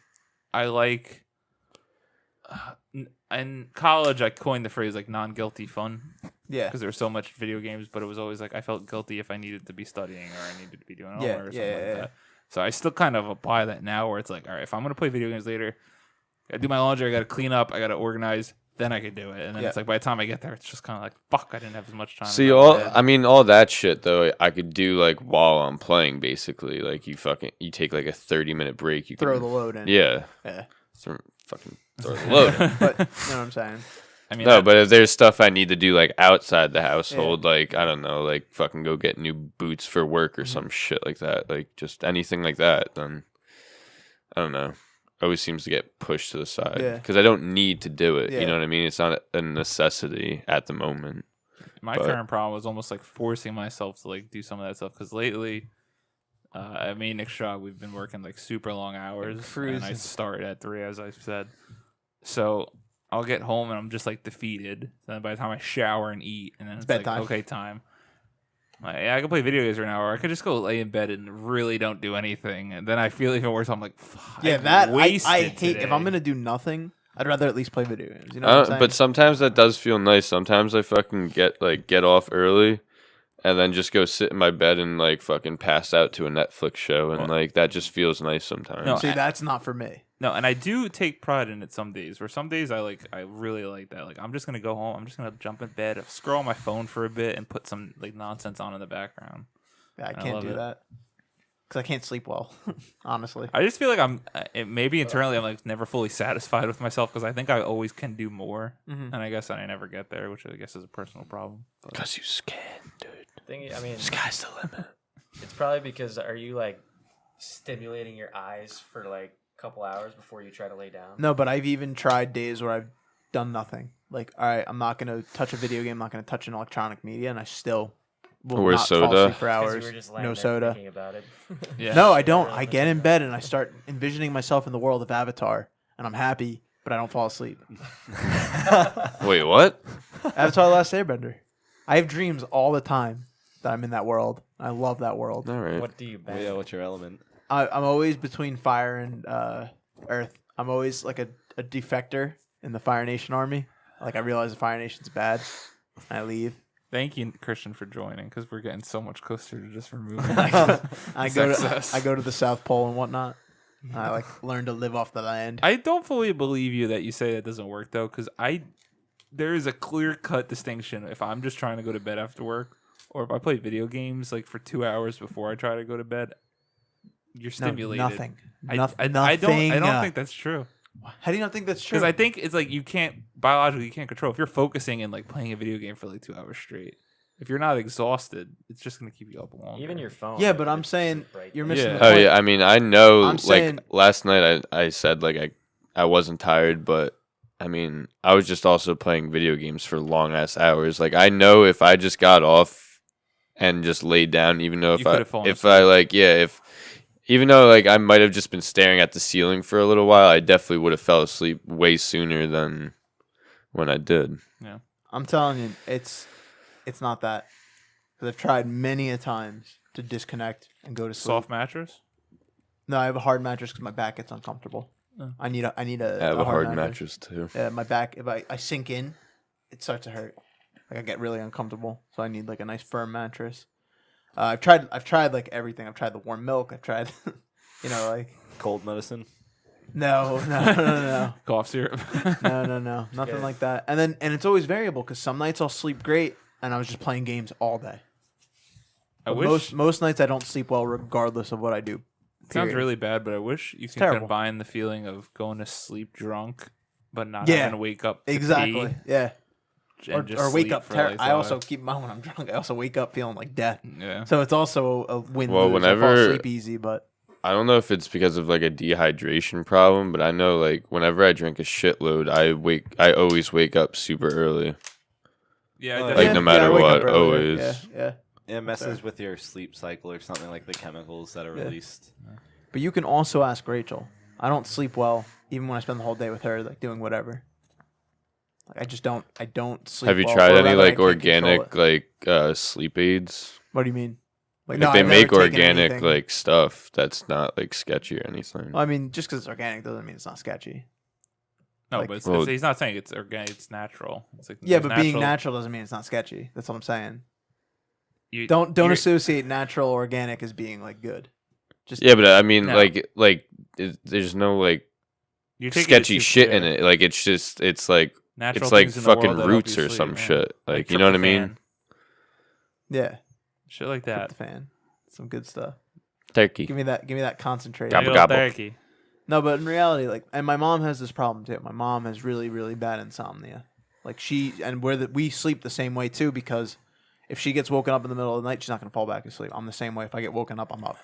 Speaker 1: I like in college I coined the phrase like non-guilty fun
Speaker 3: Yeah.
Speaker 1: because there was so much video games, but it was always like I felt guilty if I needed to be studying or I needed to be doing homework
Speaker 3: Yeah,
Speaker 1: or something
Speaker 3: yeah,
Speaker 1: like
Speaker 3: yeah.
Speaker 1: that. So I still kind of apply that now where it's like, all right, if I'm gonna play video games later, I do my laundry, I gotta clean up, I gotta organize, then I could do it. And then
Speaker 3: Yeah.
Speaker 1: it's like by the time I get there, it's just kind of like fuck, I didn't have as much time.
Speaker 4: See,
Speaker 1: and
Speaker 4: all
Speaker 1: I'm dead.
Speaker 4: I mean, all that shit though, I could do like while I'm playing. Basically, like you take like a 30-minute break. You
Speaker 3: Throw
Speaker 4: can,
Speaker 3: the load in.
Speaker 4: yeah,
Speaker 3: Yeah.
Speaker 4: throw the load. in.
Speaker 3: But you know what I'm saying?
Speaker 1: I mean,
Speaker 4: No,
Speaker 1: that-
Speaker 4: but if there's stuff I need to do like outside the household, like I don't know, like fucking go get new boots for work or some shit like that, like just anything like that, then I don't know. Always seems to get pushed to the side
Speaker 3: Yeah.
Speaker 4: because I don't need to do it.
Speaker 3: Yeah.
Speaker 4: You know what I mean? It's not a necessity at the moment.
Speaker 1: my
Speaker 4: but-
Speaker 1: current problem was almost like forcing myself to like do some of that stuff because lately, I mean, Nick's job, we've been working like super long hours, and I
Speaker 3: Cruising.
Speaker 1: start at 3, as I said. So I'll get home and I'm just like defeated. Then by the time I shower and eat, and then it's like
Speaker 3: bedtime.
Speaker 1: okay, time. Like, yeah, I can play video games right now, or I could just go lay in bed and really don't do anything, and then I feel even worse. I'm like,
Speaker 3: Yeah,
Speaker 1: I've
Speaker 3: I
Speaker 1: wasted
Speaker 3: hate if
Speaker 1: today.
Speaker 3: I'm gonna do nothing. I'd rather at least play video games. You know what I'm saying?
Speaker 4: But sometimes that does feel nice. Sometimes I fucking get off early, and then just go sit in my bed and like fucking pass out to a Netflix show, and like that just feels nice sometimes.
Speaker 1: No,
Speaker 3: See, that's not for me.
Speaker 1: No, and I do take pride in it some days. Where some days I really like that. Like I'm just gonna go home. I'm just gonna jump in bed, scroll on my phone for a bit, and put some like nonsense on in the background.
Speaker 3: Yeah, I
Speaker 1: I
Speaker 3: can't
Speaker 1: love
Speaker 3: do
Speaker 1: it.
Speaker 3: that because I can't sleep well. Honestly,
Speaker 1: I just feel like maybe internally I'm like never fully satisfied with myself because I think I always can do more, and I guess I never get there, which I guess is a personal problem.
Speaker 4: Because you scan, dude.
Speaker 2: I mean,
Speaker 4: Sky's the limit.
Speaker 2: it's probably because are you like stimulating your eyes for like a couple hours before you try to lay down?
Speaker 3: no. But I've even tried days where I've done nothing. Like, all right, I'm not gonna touch a video game. I'm not gonna touch an electronic media, and I still will
Speaker 4: Or
Speaker 3: not fall
Speaker 4: soda.
Speaker 3: asleep for
Speaker 2: 'Cause
Speaker 3: hours.
Speaker 2: you were just laying
Speaker 3: No
Speaker 2: there
Speaker 3: soda.
Speaker 2: thinking about it.
Speaker 1: Yeah.
Speaker 3: No, I don't. I get in bed and I start envisioning myself in the world of Avatar, and I'm happy, but I don't fall asleep.
Speaker 4: Wait, what?
Speaker 3: Avatar: The Last Airbender. I have dreams all the time that I'm in that world. I love that world.
Speaker 4: All right.
Speaker 2: What do you
Speaker 5: Well,
Speaker 2: bang?
Speaker 5: yeah, what's your element?
Speaker 3: I'm always between fire and earth. I'm always like a defector in the Fire Nation army. Like I realize the Fire Nation's bad, and I leave.
Speaker 1: Thank you, Christian, for joining because we're getting so much closer to just removing.
Speaker 3: I
Speaker 1: Success.
Speaker 3: go to the South Pole and whatnot. I like learn to live off the land.
Speaker 1: I don't fully believe you that you say that doesn't work though, because there is a clear cut distinction if I'm just trying to go to bed after work, or if I play video games like for 2 hours before I try to go to bed. You're
Speaker 3: No,
Speaker 1: stimulated.
Speaker 3: nothing.
Speaker 1: I
Speaker 3: Nothing.
Speaker 1: don't think that's true.
Speaker 3: How do you not think that's true?
Speaker 1: Because I think it's like you can't biologically you can't control if you're focusing and like playing a video game for like 2 hours straight. If you're not exhausted, it's just gonna keep you up longer.
Speaker 2: Even your phone.
Speaker 3: Yeah,
Speaker 2: like,
Speaker 3: but I'm
Speaker 2: it's
Speaker 3: saying
Speaker 2: super bright.
Speaker 3: you're missing
Speaker 1: Yeah.
Speaker 3: the
Speaker 4: Oh
Speaker 3: point.
Speaker 4: yeah, I mean, I know.
Speaker 3: I'm saying-
Speaker 4: Like last night, I said like I wasn't tired, but I mean, I was just also playing video games for long ass hours. Like I know if I just got off and just laid down, even though
Speaker 1: You
Speaker 4: if
Speaker 1: could've fallen
Speaker 4: even though like I might have just been staring at the ceiling for a little while, I definitely would have fell asleep way sooner than when I did.
Speaker 3: I'm telling you, it's not that. Because I've tried many a times to disconnect and go to sleep.
Speaker 1: soft mattress.
Speaker 3: No, I have a hard mattress because my back gets uncomfortable.
Speaker 1: Oh.
Speaker 3: I need a
Speaker 4: I have a hard mattress too.
Speaker 3: Yeah, my back. If I sink in, it starts to hurt. Like I get really uncomfortable, so I need like a nice firm mattress. I've tried like everything. I've tried the warm milk. I've tried, like
Speaker 5: Cold medicine.
Speaker 3: no,
Speaker 1: Cough syrup.
Speaker 3: no, nothing
Speaker 2: Good.
Speaker 3: like that. And it's always variable because some nights I'll sleep great, and I was just playing games all day.
Speaker 1: I
Speaker 3: But
Speaker 1: wish
Speaker 3: most nights I don't sleep well, regardless of what I do.
Speaker 1: it sounds
Speaker 3: period.
Speaker 1: really bad, but I wish you can
Speaker 3: terrible.
Speaker 1: combine the feeling of going to sleep drunk, but not
Speaker 3: Yeah.
Speaker 1: having to wake up to
Speaker 3: Exactly.
Speaker 1: pee
Speaker 3: Yeah.
Speaker 1: and just
Speaker 3: Or wake
Speaker 1: sleep
Speaker 3: up.
Speaker 1: for, like,
Speaker 3: I
Speaker 1: 5
Speaker 3: also
Speaker 1: hours.
Speaker 3: keep in mind when I'm drunk. I also wake up feeling like death.
Speaker 1: Yeah.
Speaker 3: So it's also a win.
Speaker 4: Well,
Speaker 3: lose. I fall
Speaker 4: whenever-
Speaker 3: asleep easy, but
Speaker 4: I don't know if it's because of like a dehydration problem, but I know like whenever I drink a shitload, I always wake up super early.
Speaker 1: Yeah,
Speaker 5: Like,
Speaker 1: definitely.
Speaker 4: no matter
Speaker 3: I wake up
Speaker 4: what,
Speaker 3: earlier.
Speaker 4: always.
Speaker 3: Yeah.
Speaker 5: It messes with your sleep cycle or something like the chemicals that are
Speaker 3: Yeah.
Speaker 5: released.
Speaker 3: But you can also ask Rachel. I don't sleep well, even when I spend the whole day with her, like doing whatever. Like I just don't. I don't sleep.
Speaker 4: Have you
Speaker 3: well,
Speaker 4: tried
Speaker 3: or
Speaker 4: any
Speaker 3: rather, I
Speaker 4: like
Speaker 3: can't control
Speaker 4: organic
Speaker 3: it.
Speaker 4: like sleep aids?
Speaker 3: What do you mean?
Speaker 4: Like
Speaker 3: no,
Speaker 4: they
Speaker 3: I've
Speaker 4: make
Speaker 3: never taken
Speaker 4: organic
Speaker 3: anything.
Speaker 4: like stuff that's not like sketchy or anything.
Speaker 3: Well, I mean, just because it's organic doesn't mean it's not sketchy.
Speaker 1: No,
Speaker 3: like-
Speaker 1: but it's,
Speaker 4: Well-
Speaker 1: he's not saying it's organic. It's natural. It's like
Speaker 3: Yeah,
Speaker 1: there's
Speaker 3: but being natural doesn't mean it's not sketchy. That's what I'm saying.
Speaker 1: you-
Speaker 3: Don't
Speaker 1: you're-
Speaker 3: associate natural organic as being like good. Just
Speaker 4: Yeah, but I mean
Speaker 1: No.
Speaker 4: there's no like
Speaker 1: you're taking it
Speaker 4: sketchy
Speaker 1: too
Speaker 4: shit in
Speaker 1: clear.
Speaker 4: it. Like it's like
Speaker 1: Natural
Speaker 4: it's like
Speaker 1: things in the world
Speaker 4: fucking
Speaker 1: that help
Speaker 4: roots
Speaker 1: you
Speaker 4: or
Speaker 1: sleep,
Speaker 4: some
Speaker 1: man.
Speaker 4: shit. Like you know what I mean?
Speaker 1: tryptophan,
Speaker 3: yeah,
Speaker 1: Shit like
Speaker 3: that
Speaker 1: that.
Speaker 3: fan. Some good stuff.
Speaker 4: Turkey.
Speaker 3: Give me that concentrated.
Speaker 4: Gobble,
Speaker 1: Big ol'
Speaker 4: gobble.
Speaker 1: turkey.
Speaker 3: No, but in reality, like, and my mom has this problem too. My mom has really, really bad insomnia. Like we sleep the same way too, because if she gets woken up in the middle of the night, she's not gonna fall back asleep. I'm the same way. If I get woken up, I'm up,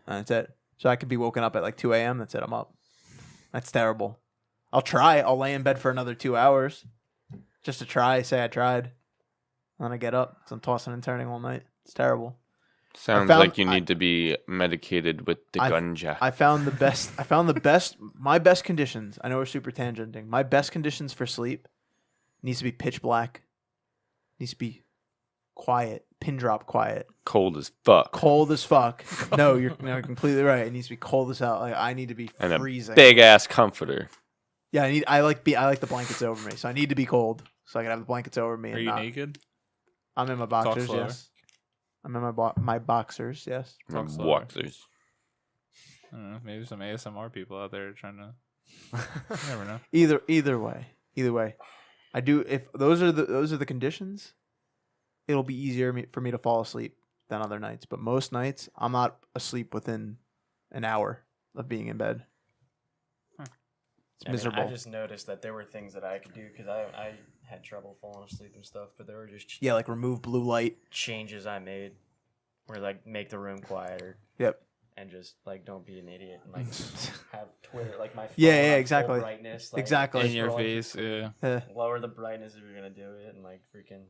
Speaker 3: and that's it. So I could be woken up at like 2 a.m. That's it. I'm up. That's terrible. I'll try. I'll lay in bed for another 2 hours, just to try. Say I tried, and then I get up. So I'm tossing and turning all night. It's terrible.
Speaker 4: Sounds
Speaker 3: found-
Speaker 4: like you need to be medicated with the ganja.
Speaker 3: I found the best. My best conditions. I know we're super tangenting. My best conditions for sleep needs to be pitch black. Needs to be quiet, pin drop quiet,
Speaker 4: Cold as fuck.
Speaker 3: cold as fuck. No, you're completely right. It needs to be cold as hell. Like, I need to be
Speaker 4: And a
Speaker 3: freezing.
Speaker 4: big ass comforter.
Speaker 3: Yeah, I like the blankets over me, so I need to be cold, so I can have the blankets over me.
Speaker 1: Are
Speaker 3: And
Speaker 1: you
Speaker 3: not,
Speaker 1: naked?
Speaker 3: I'm in my boxers.
Speaker 1: slower.
Speaker 3: Yes, I'm in my boxers. Yes.
Speaker 1: Talk slower.
Speaker 4: Walkers.
Speaker 1: I don't know. Maybe some ASMR people out there trying to. You never know.
Speaker 3: Either way, I do. If those are the conditions, it'll be easier for me to fall asleep than other nights. But most nights, I'm not asleep within an hour of being in bed. It's miserable.
Speaker 2: I just noticed that there were things that I could do because I had trouble falling asleep and stuff, but there were just
Speaker 3: Yeah, like remove blue light.
Speaker 2: changes I made where like make the room quieter.
Speaker 3: Yep.
Speaker 2: And just like don't be an idiot and like have Twitter like my phone
Speaker 3: Yeah,
Speaker 2: on full
Speaker 3: exactly.
Speaker 2: brightness, like,
Speaker 3: Exactly.
Speaker 1: In your
Speaker 2: scrolling
Speaker 1: face, yeah.
Speaker 2: lower the brightness if you're gonna do it and like freaking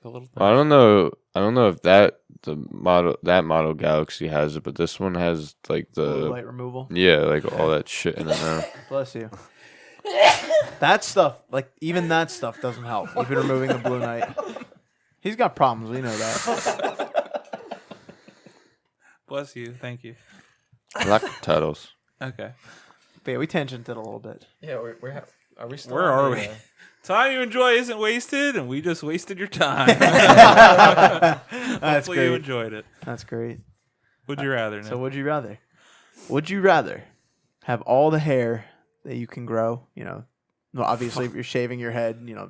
Speaker 1: The little
Speaker 4: I don't know. I don't know if that model Galaxy has it, but this one has like
Speaker 3: Blue
Speaker 4: the
Speaker 3: light removal.
Speaker 4: yeah, like all that shit in it now.
Speaker 3: Bless you. That stuff, like even that stuff, doesn't help. Even removing the blue light. He's got problems. We know that.
Speaker 1: Bless you. Thank you.
Speaker 4: Like titles.
Speaker 1: Okay.
Speaker 3: But yeah, we tangented a little bit.
Speaker 2: yeah are we still
Speaker 1: Where
Speaker 2: on
Speaker 1: are
Speaker 2: the,
Speaker 1: we? Time you enjoy isn't wasted, and we just wasted your time.
Speaker 3: That's
Speaker 1: Hopefully you
Speaker 3: great.
Speaker 1: enjoyed it.
Speaker 3: That's great.
Speaker 1: Would you rather?
Speaker 3: So
Speaker 1: Nick?
Speaker 3: would you rather? Would you rather have all the hair that you can grow? You know, well, obviously if you're shaving your head, you know,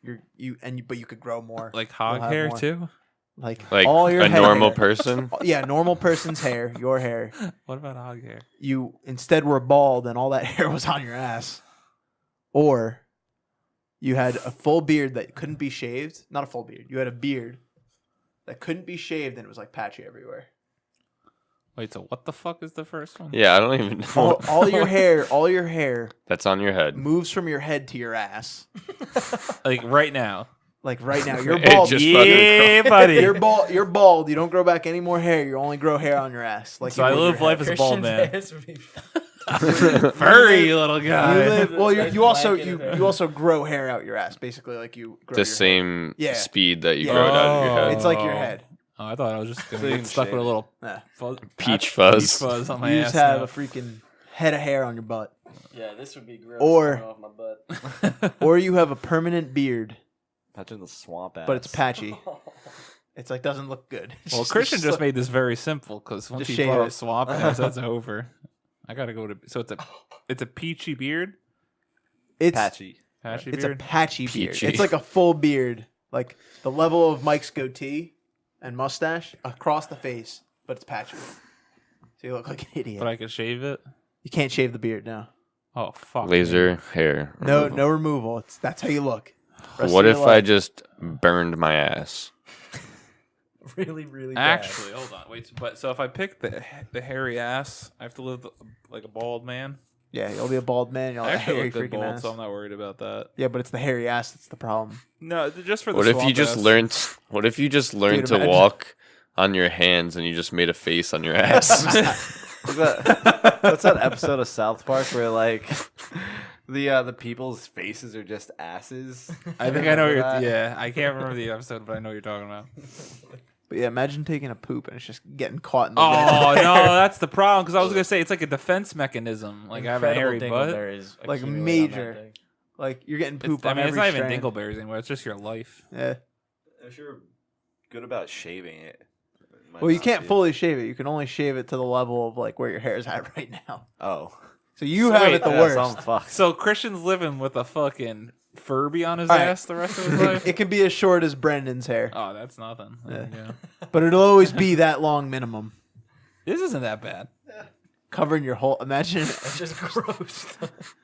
Speaker 3: but you could grow more.
Speaker 1: Like hog
Speaker 3: have
Speaker 1: hair
Speaker 3: more.
Speaker 1: too?
Speaker 3: Like
Speaker 4: Like
Speaker 3: your
Speaker 4: a
Speaker 3: head
Speaker 4: normal
Speaker 3: hair.
Speaker 4: person.
Speaker 3: Yeah, normal person's hair, your hair.
Speaker 1: What about hog hair?
Speaker 3: You instead were bald and all that hair was on your ass. Or you had a full beard that couldn't be shaved. Not a full beard. You had a beard that couldn't be shaved and it was like patchy everywhere.
Speaker 1: Wait, so what the fuck is the first one?
Speaker 4: Yeah, I don't even know.
Speaker 3: All your hair
Speaker 4: That's on your head.
Speaker 3: moves from your head to your ass.
Speaker 1: Like right now.
Speaker 3: Like right now, you're
Speaker 4: It
Speaker 3: bald.
Speaker 4: just
Speaker 1: Yeah, buddy.
Speaker 3: You're bald. You're bald. You don't grow back any more hair. You only grow hair on your ass. Like
Speaker 1: So
Speaker 3: you
Speaker 1: I
Speaker 3: would
Speaker 1: live
Speaker 3: your
Speaker 1: life
Speaker 3: head.
Speaker 1: as a bald man.
Speaker 2: Christian's ass would be-
Speaker 1: Furry little guy.
Speaker 3: You live, well,
Speaker 2: Like
Speaker 3: you also
Speaker 2: blanket of hair.
Speaker 3: you also grow hair out your ass. Basically, like you grow
Speaker 4: The
Speaker 3: your
Speaker 4: same
Speaker 3: Yeah.
Speaker 4: speed that you
Speaker 3: Yeah.
Speaker 4: grow it out of your
Speaker 1: Oh.
Speaker 4: head.
Speaker 3: It's like your head.
Speaker 1: Oh, I thought I was just gonna
Speaker 5: So you
Speaker 1: get
Speaker 5: can
Speaker 1: stuck with a
Speaker 5: shave
Speaker 1: little
Speaker 3: Yeah.
Speaker 4: Peach fuzz.
Speaker 1: Peach fuzz on my
Speaker 3: You
Speaker 1: ass.
Speaker 3: just have
Speaker 1: now.
Speaker 3: a freaking head of hair on your butt,
Speaker 2: yeah, this would be gross.
Speaker 3: Or-
Speaker 2: coming off my butt.
Speaker 3: or you have a permanent beard,
Speaker 5: Imagine the swamp ass.
Speaker 3: but it's patchy. It's like doesn't look good. It's
Speaker 1: Well, Christian just
Speaker 3: look-
Speaker 1: made this very simple because once
Speaker 3: Just
Speaker 1: he
Speaker 3: shave
Speaker 1: brought
Speaker 3: it.
Speaker 1: up swamp ass, that's over. I gotta go to. So it's a peachy beard,
Speaker 3: It's
Speaker 5: patchy.
Speaker 1: patchy
Speaker 3: it's a
Speaker 1: beard.
Speaker 3: patchy beard.
Speaker 4: Peachy.
Speaker 3: It's like a full beard, like the level of Mike's goatee and mustache across the face, but it's patchy. So you look like an idiot.
Speaker 1: But I could shave it.
Speaker 3: You can't shave the beard now.
Speaker 1: Oh fuck.
Speaker 4: Laser hair.
Speaker 3: No,
Speaker 4: removal.
Speaker 3: no removal. That's how you look. Rest
Speaker 4: What
Speaker 3: of
Speaker 4: if
Speaker 3: your
Speaker 4: I
Speaker 3: life.
Speaker 4: just burned my ass?
Speaker 2: really, really bad.
Speaker 1: Actually, hold on. Wait. But so if I pick the hairy ass, I have to live like a bald man.
Speaker 3: Yeah, you'll be a bald man. You'll
Speaker 1: I
Speaker 3: have a
Speaker 1: actually
Speaker 3: hairy
Speaker 1: look good
Speaker 3: freaking
Speaker 1: bald,
Speaker 3: ass.
Speaker 1: so I'm not worried about that.
Speaker 3: Yeah, but it's the hairy ass that's the problem.
Speaker 1: No, just for the.
Speaker 4: What if you
Speaker 1: swamp
Speaker 4: just
Speaker 1: ass.
Speaker 4: learned? What if you just learned to
Speaker 3: imagine-
Speaker 4: walk on your hands and you just made a face on your ass?
Speaker 5: What's that episode of South Park where like the people's faces are just asses?
Speaker 1: I think I know what you're.
Speaker 5: Remember that?
Speaker 1: Yeah, I can't remember the episode, but I know what you're talking about.
Speaker 3: But yeah, imagine taking a poop and it's just getting caught in the
Speaker 1: Oh
Speaker 3: bed.
Speaker 1: no, that's the problem. Because I was gonna say it's like a defense mechanism. Like I have a hairy butt.
Speaker 3: Like
Speaker 2: accumulate on that
Speaker 3: major.
Speaker 2: thing.
Speaker 3: Like you're getting
Speaker 1: It's,
Speaker 3: poop
Speaker 1: I
Speaker 3: on
Speaker 1: mean, it's
Speaker 3: every
Speaker 1: not even
Speaker 3: strand.
Speaker 1: dingleberries anymore. It's just your life.
Speaker 3: Yeah.
Speaker 5: If you're good about shaving it. it might
Speaker 3: Well, you
Speaker 5: not
Speaker 3: can't
Speaker 5: be.
Speaker 3: fully shave it. You can only shave it to the level of like where your hair is at right now.
Speaker 5: Oh,
Speaker 3: So you
Speaker 1: So
Speaker 3: have
Speaker 1: wait,
Speaker 3: it the
Speaker 5: yeah, so I'm
Speaker 3: worst.
Speaker 5: fucked.
Speaker 1: So Christian's living with a fucking Furby on his
Speaker 3: All right.
Speaker 1: ass the rest of his life.
Speaker 3: It can be as short as Brendan's hair,
Speaker 1: Oh, that's nothing. There you go.
Speaker 3: but it'll always be that long minimum,
Speaker 1: This isn't that bad.
Speaker 3: covering your whole. Imagine.
Speaker 2: It's just gross.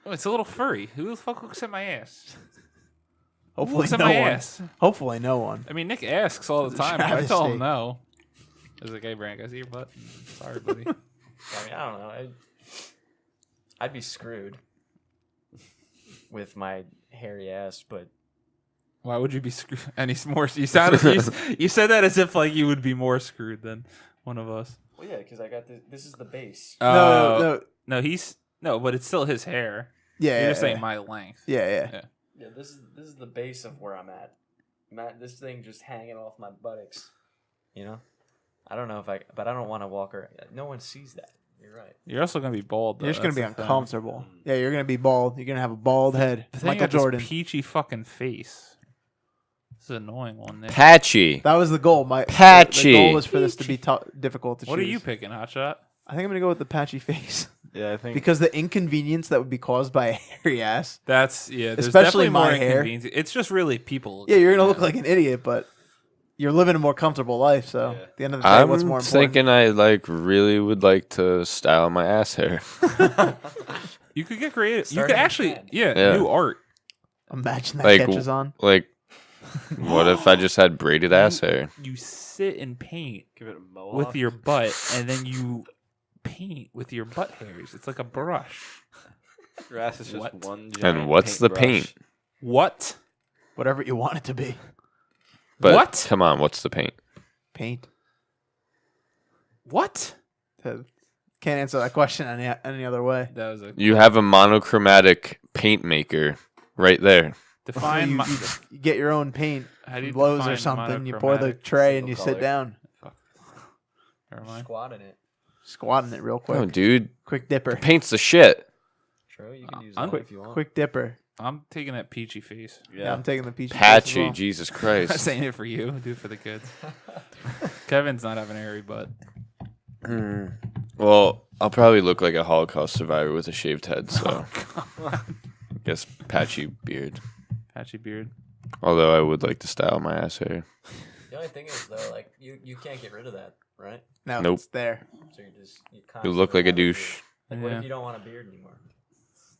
Speaker 1: Oh, it's a little furry. Who the fuck looks at my ass? Who
Speaker 3: Hopefully
Speaker 1: looks at
Speaker 3: no
Speaker 1: my
Speaker 3: one.
Speaker 1: ass?
Speaker 3: Hopefully no one.
Speaker 1: I mean, Nick asks all the
Speaker 3: It's a
Speaker 1: time. But I tell
Speaker 3: travesty.
Speaker 1: him no. He's like, "Hey, Brant, I see your butt." Sorry, buddy.
Speaker 2: I mean, I don't know. I'd be screwed with my hairy ass, but
Speaker 1: Why would you be screwed? And he's more. You sounded. You said that as if like you would be more screwed than one of us.
Speaker 2: well, yeah, because I got this is the base.
Speaker 3: No.
Speaker 1: No, he's no, but it's still his hair.
Speaker 3: Yeah.
Speaker 1: You're
Speaker 3: yeah,
Speaker 1: just saying
Speaker 3: yeah.
Speaker 1: my length.
Speaker 3: Yeah.
Speaker 2: Yeah, this is the base of where I'm at. This thing just hanging off my buttocks. You know, I don't know if but I don't want to walk around. No one sees that. You're right.
Speaker 1: You're also gonna be bald. Though.
Speaker 3: You're just gonna be
Speaker 1: That's the thing.
Speaker 3: uncomfortable. Yeah, you're gonna be bald. You're gonna have a bald head.
Speaker 1: But then you
Speaker 3: Michael
Speaker 1: got this
Speaker 3: Jordan.
Speaker 1: peachy fucking face. This is an annoying one, Nick.
Speaker 4: Patchy.
Speaker 3: That was the goal. The
Speaker 4: Patchy.
Speaker 3: goal was for this to be difficult to choose.
Speaker 1: What are you picking, Hotshot?
Speaker 3: I think I'm gonna go with the patchy face
Speaker 5: Yeah, I think.
Speaker 3: because the inconvenience that would be caused by a hairy ass.
Speaker 1: That's there's
Speaker 3: Especially
Speaker 1: definitely more
Speaker 3: my hair.
Speaker 1: inconvenience. It's just really people.
Speaker 3: Yeah, you're gonna look like an idiot, but you're living a more comfortable life. So
Speaker 5: Yeah.
Speaker 3: at the end of the day, what's more
Speaker 4: I'm
Speaker 3: important?
Speaker 4: thinking I really would like to style my ass hair.
Speaker 1: You could get creative. You
Speaker 2: Start
Speaker 1: could
Speaker 2: a
Speaker 1: actually,
Speaker 2: trend.
Speaker 4: Yeah.
Speaker 1: new art.
Speaker 3: Imagine that
Speaker 4: Like,
Speaker 3: catches on.
Speaker 4: Like, what if I just had braided ass hair?
Speaker 1: You sit and paint
Speaker 5: Give it a mohawk.
Speaker 1: with your butt, and then you paint with your butt hairs. It's like a brush.
Speaker 5: Your ass is just
Speaker 1: What?
Speaker 5: one giant
Speaker 4: And what's the
Speaker 5: paintbrush.
Speaker 4: paint?
Speaker 1: What?
Speaker 3: Whatever you want it to be.
Speaker 4: But
Speaker 1: What?
Speaker 4: come on, what's the paint?
Speaker 3: Paint.
Speaker 1: What?
Speaker 3: Can't answer that question any other way.
Speaker 1: That was a
Speaker 4: You have a monochromatic paint maker right there.
Speaker 1: define.
Speaker 3: you,
Speaker 1: mo-
Speaker 3: you get your own paint,
Speaker 1: How do you
Speaker 3: from Lowe's or
Speaker 1: define
Speaker 3: something. You pour the
Speaker 1: monochromatic?
Speaker 3: tray and you
Speaker 5: Single
Speaker 3: sit
Speaker 5: color.
Speaker 3: down,
Speaker 1: Never mind.
Speaker 2: Squat in it.
Speaker 3: squatting it real quick.
Speaker 4: Oh, dude,
Speaker 3: Quick dipper.
Speaker 4: paint's the shit.
Speaker 2: True. You can use
Speaker 1: I'm-
Speaker 2: that if you want.
Speaker 3: Quick dipper.
Speaker 1: I'm taking that peachy face.
Speaker 3: Yeah, I'm taking the peachy. face as
Speaker 4: Patchy,
Speaker 3: well.
Speaker 4: Jesus
Speaker 1: I'm not
Speaker 4: Christ.
Speaker 1: saying it for you. Do it for the kids. Kevin's not having a hairy butt.
Speaker 4: Well, I'll probably look like a Holocaust survivor with a shaved head,
Speaker 1: Oh,
Speaker 4: so I guess patchy beard.
Speaker 1: Patchy beard.
Speaker 4: Although I would like to style my ass hair.
Speaker 2: The only thing is though, like you can't get rid of that, right?
Speaker 3: No,
Speaker 4: Nope.
Speaker 3: it's there.
Speaker 2: So you
Speaker 4: You
Speaker 2: constantly
Speaker 4: look like a
Speaker 2: have beard.
Speaker 4: douche.
Speaker 2: Like, what
Speaker 1: Yeah.
Speaker 2: if you don't want a beard anymore?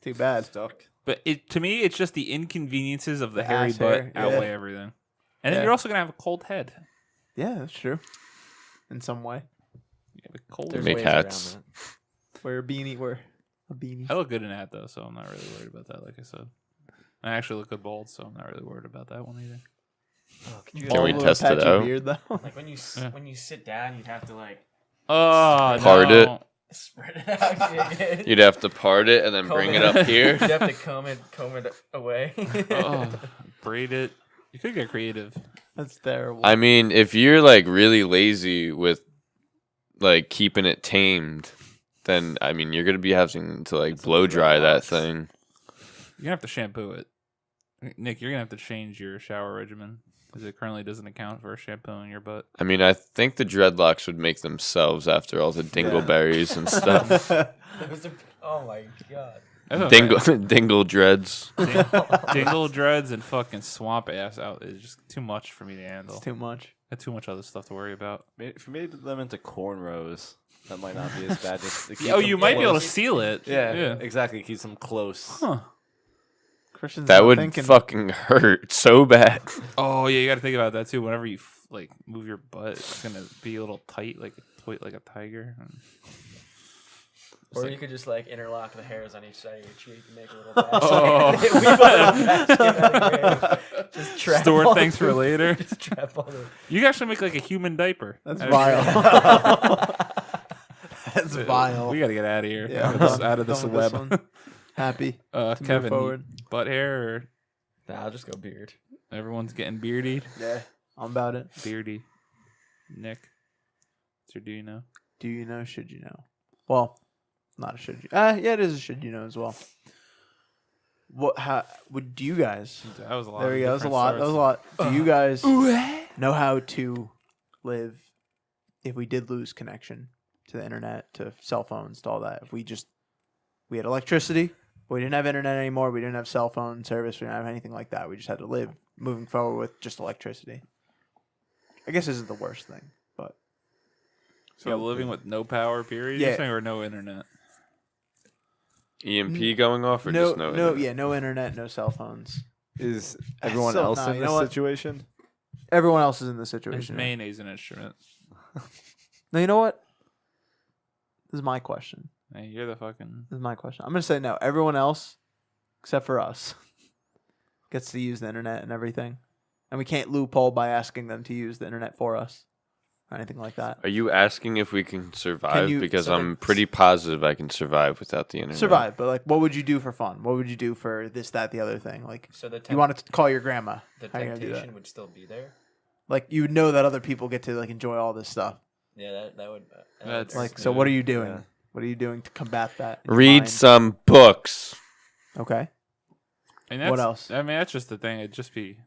Speaker 3: Too bad.
Speaker 5: Stuck.
Speaker 1: But to me, it's just the inconveniences of the
Speaker 3: The
Speaker 1: hairy
Speaker 3: ass
Speaker 1: butt
Speaker 3: hair, yeah.
Speaker 1: outweigh everything. And then
Speaker 3: Yeah.
Speaker 1: you're also gonna have a cold head.
Speaker 3: Yeah, that's true. In some way,
Speaker 1: You have a cold.
Speaker 4: They
Speaker 2: There's
Speaker 4: make
Speaker 2: ways around
Speaker 4: hats.
Speaker 2: that.
Speaker 3: wear a beanie. Wear a beanie.
Speaker 1: I look good in that though, so I'm not really worried about that. Like I said, I actually look good bald, so I'm not really worried about that one either.
Speaker 2: Oh, could you
Speaker 4: Can we
Speaker 3: Bald with a
Speaker 4: test it
Speaker 3: patchy
Speaker 4: out?
Speaker 3: Beard, though.
Speaker 2: like when you
Speaker 1: Yeah.
Speaker 2: when you sit down, you'd have to like
Speaker 1: Oh,
Speaker 4: Part
Speaker 1: no.
Speaker 4: it.
Speaker 2: spread it out.
Speaker 4: You'd have to part it and then
Speaker 2: Comb
Speaker 4: bring
Speaker 2: it
Speaker 4: it up here.
Speaker 2: You'd have to comb it away.
Speaker 1: Oh, braid it. You could get creative.
Speaker 3: That's terrible.
Speaker 4: I mean, if you're like really lazy with like keeping it tamed, then I mean you're gonna be having to like blow dry that thing.
Speaker 1: You're gonna have to shampoo it. Nick, you're gonna have to change your shower regimen because it currently doesn't account for shampooing your butt.
Speaker 4: I mean, I think the dreadlocks would make themselves after all the dingleberries and stuff.
Speaker 2: Those are- oh my god.
Speaker 1: That's
Speaker 4: Dingle, dingle dreads.
Speaker 1: Dingle dreads and fucking swamp ass out is just too much for me to handle.
Speaker 3: it's too much.
Speaker 1: Got too much other stuff to worry about.
Speaker 5: If you made them into cornrows, that might not be as bad. Just to keep
Speaker 1: Oh,
Speaker 5: them
Speaker 1: you might be able to
Speaker 5: close.
Speaker 1: seal it.
Speaker 5: Yeah, exactly. Keeps them close.
Speaker 1: Huh.
Speaker 3: Christian's
Speaker 4: That
Speaker 3: not
Speaker 4: would
Speaker 3: thinking.
Speaker 4: fucking hurt so bad.
Speaker 1: Oh yeah, you got to think about that too. Whenever you like move your butt, it's gonna be a little tight, like a tiger.
Speaker 2: Or you could just like interlock the hairs on each side of your cheek and make a little basket.
Speaker 1: Oh.
Speaker 2: We put a basket out of gray. Just trap
Speaker 1: Store
Speaker 2: all
Speaker 1: things
Speaker 2: the-
Speaker 1: for later.
Speaker 2: Just trap all the.
Speaker 1: You can actually make like a human diaper.
Speaker 3: That's
Speaker 1: That'd be
Speaker 3: vile. That's
Speaker 1: great.
Speaker 3: vile.
Speaker 1: We got to get out of here.
Speaker 3: Yeah,
Speaker 1: Out of this
Speaker 3: done with
Speaker 1: web.
Speaker 3: one. Happy. to move
Speaker 1: Kevin,
Speaker 3: forward.
Speaker 1: butt hair or
Speaker 2: Nah, I'll just go beard.
Speaker 1: everyone's getting beardy?
Speaker 3: Yeah, I'm about it.
Speaker 1: Beardy. Nick, so do you know?
Speaker 3: Do you know? Should you know? Well, not a should you. Yeah, it is a should you know as well. What? How would you guys?
Speaker 1: That was a lot.
Speaker 3: There
Speaker 1: of
Speaker 3: you go. That was a
Speaker 1: different
Speaker 3: lot. That was a
Speaker 1: starts.
Speaker 3: lot. Do you guys know how to live if we did lose connection to the internet, to cell phones, to all that? If we had electricity, but we didn't have internet anymore. We didn't have cell phone service. We didn't have anything like that. We just had to live moving forward with just electricity. I guess this isn't the worst thing, but
Speaker 1: So living with no power, period.
Speaker 3: Yeah.
Speaker 1: You're saying, or no internet?
Speaker 4: EMP going off or
Speaker 3: no,
Speaker 4: just no? internet?
Speaker 3: yeah, no internet, no cell phones.
Speaker 5: Is everyone
Speaker 3: Still,
Speaker 5: else
Speaker 3: nah,
Speaker 5: in
Speaker 3: you
Speaker 5: this
Speaker 3: know what?
Speaker 5: situation?
Speaker 3: Everyone else is in this
Speaker 1: Is
Speaker 3: situation.
Speaker 1: mayonnaise an instrument?
Speaker 3: Now you know what? This is my question.
Speaker 1: Hey, you're the fucking.
Speaker 3: This is my question. I'm gonna say no. Everyone else, except for us, gets to use the internet and everything, and we can't loophole by asking them to use the internet for us or anything like that.
Speaker 4: Are you asking if we can survive?
Speaker 3: you-
Speaker 4: Because
Speaker 3: so
Speaker 4: I'm
Speaker 3: then-
Speaker 4: pretty positive I can survive without the internet.
Speaker 3: Survive, but like, what would you do for fun? What would you do for this, that, the other thing? Like,
Speaker 2: So the
Speaker 3: you want to call your grandma?
Speaker 2: the
Speaker 3: How you gonna do that?
Speaker 2: temptation would still be there.
Speaker 3: Like, you would know that other people get to like enjoy all this stuff.
Speaker 2: Yeah, that would.
Speaker 1: That's
Speaker 2: would
Speaker 3: Like,
Speaker 2: work.
Speaker 3: so what are you doing?
Speaker 5: Yeah.
Speaker 3: What are you doing to combat that? in your
Speaker 4: Read
Speaker 3: mind?
Speaker 4: some books.
Speaker 3: Okay.
Speaker 1: And
Speaker 3: What
Speaker 1: that's,
Speaker 3: else?
Speaker 1: I mean, that's just the thing. It'd just be.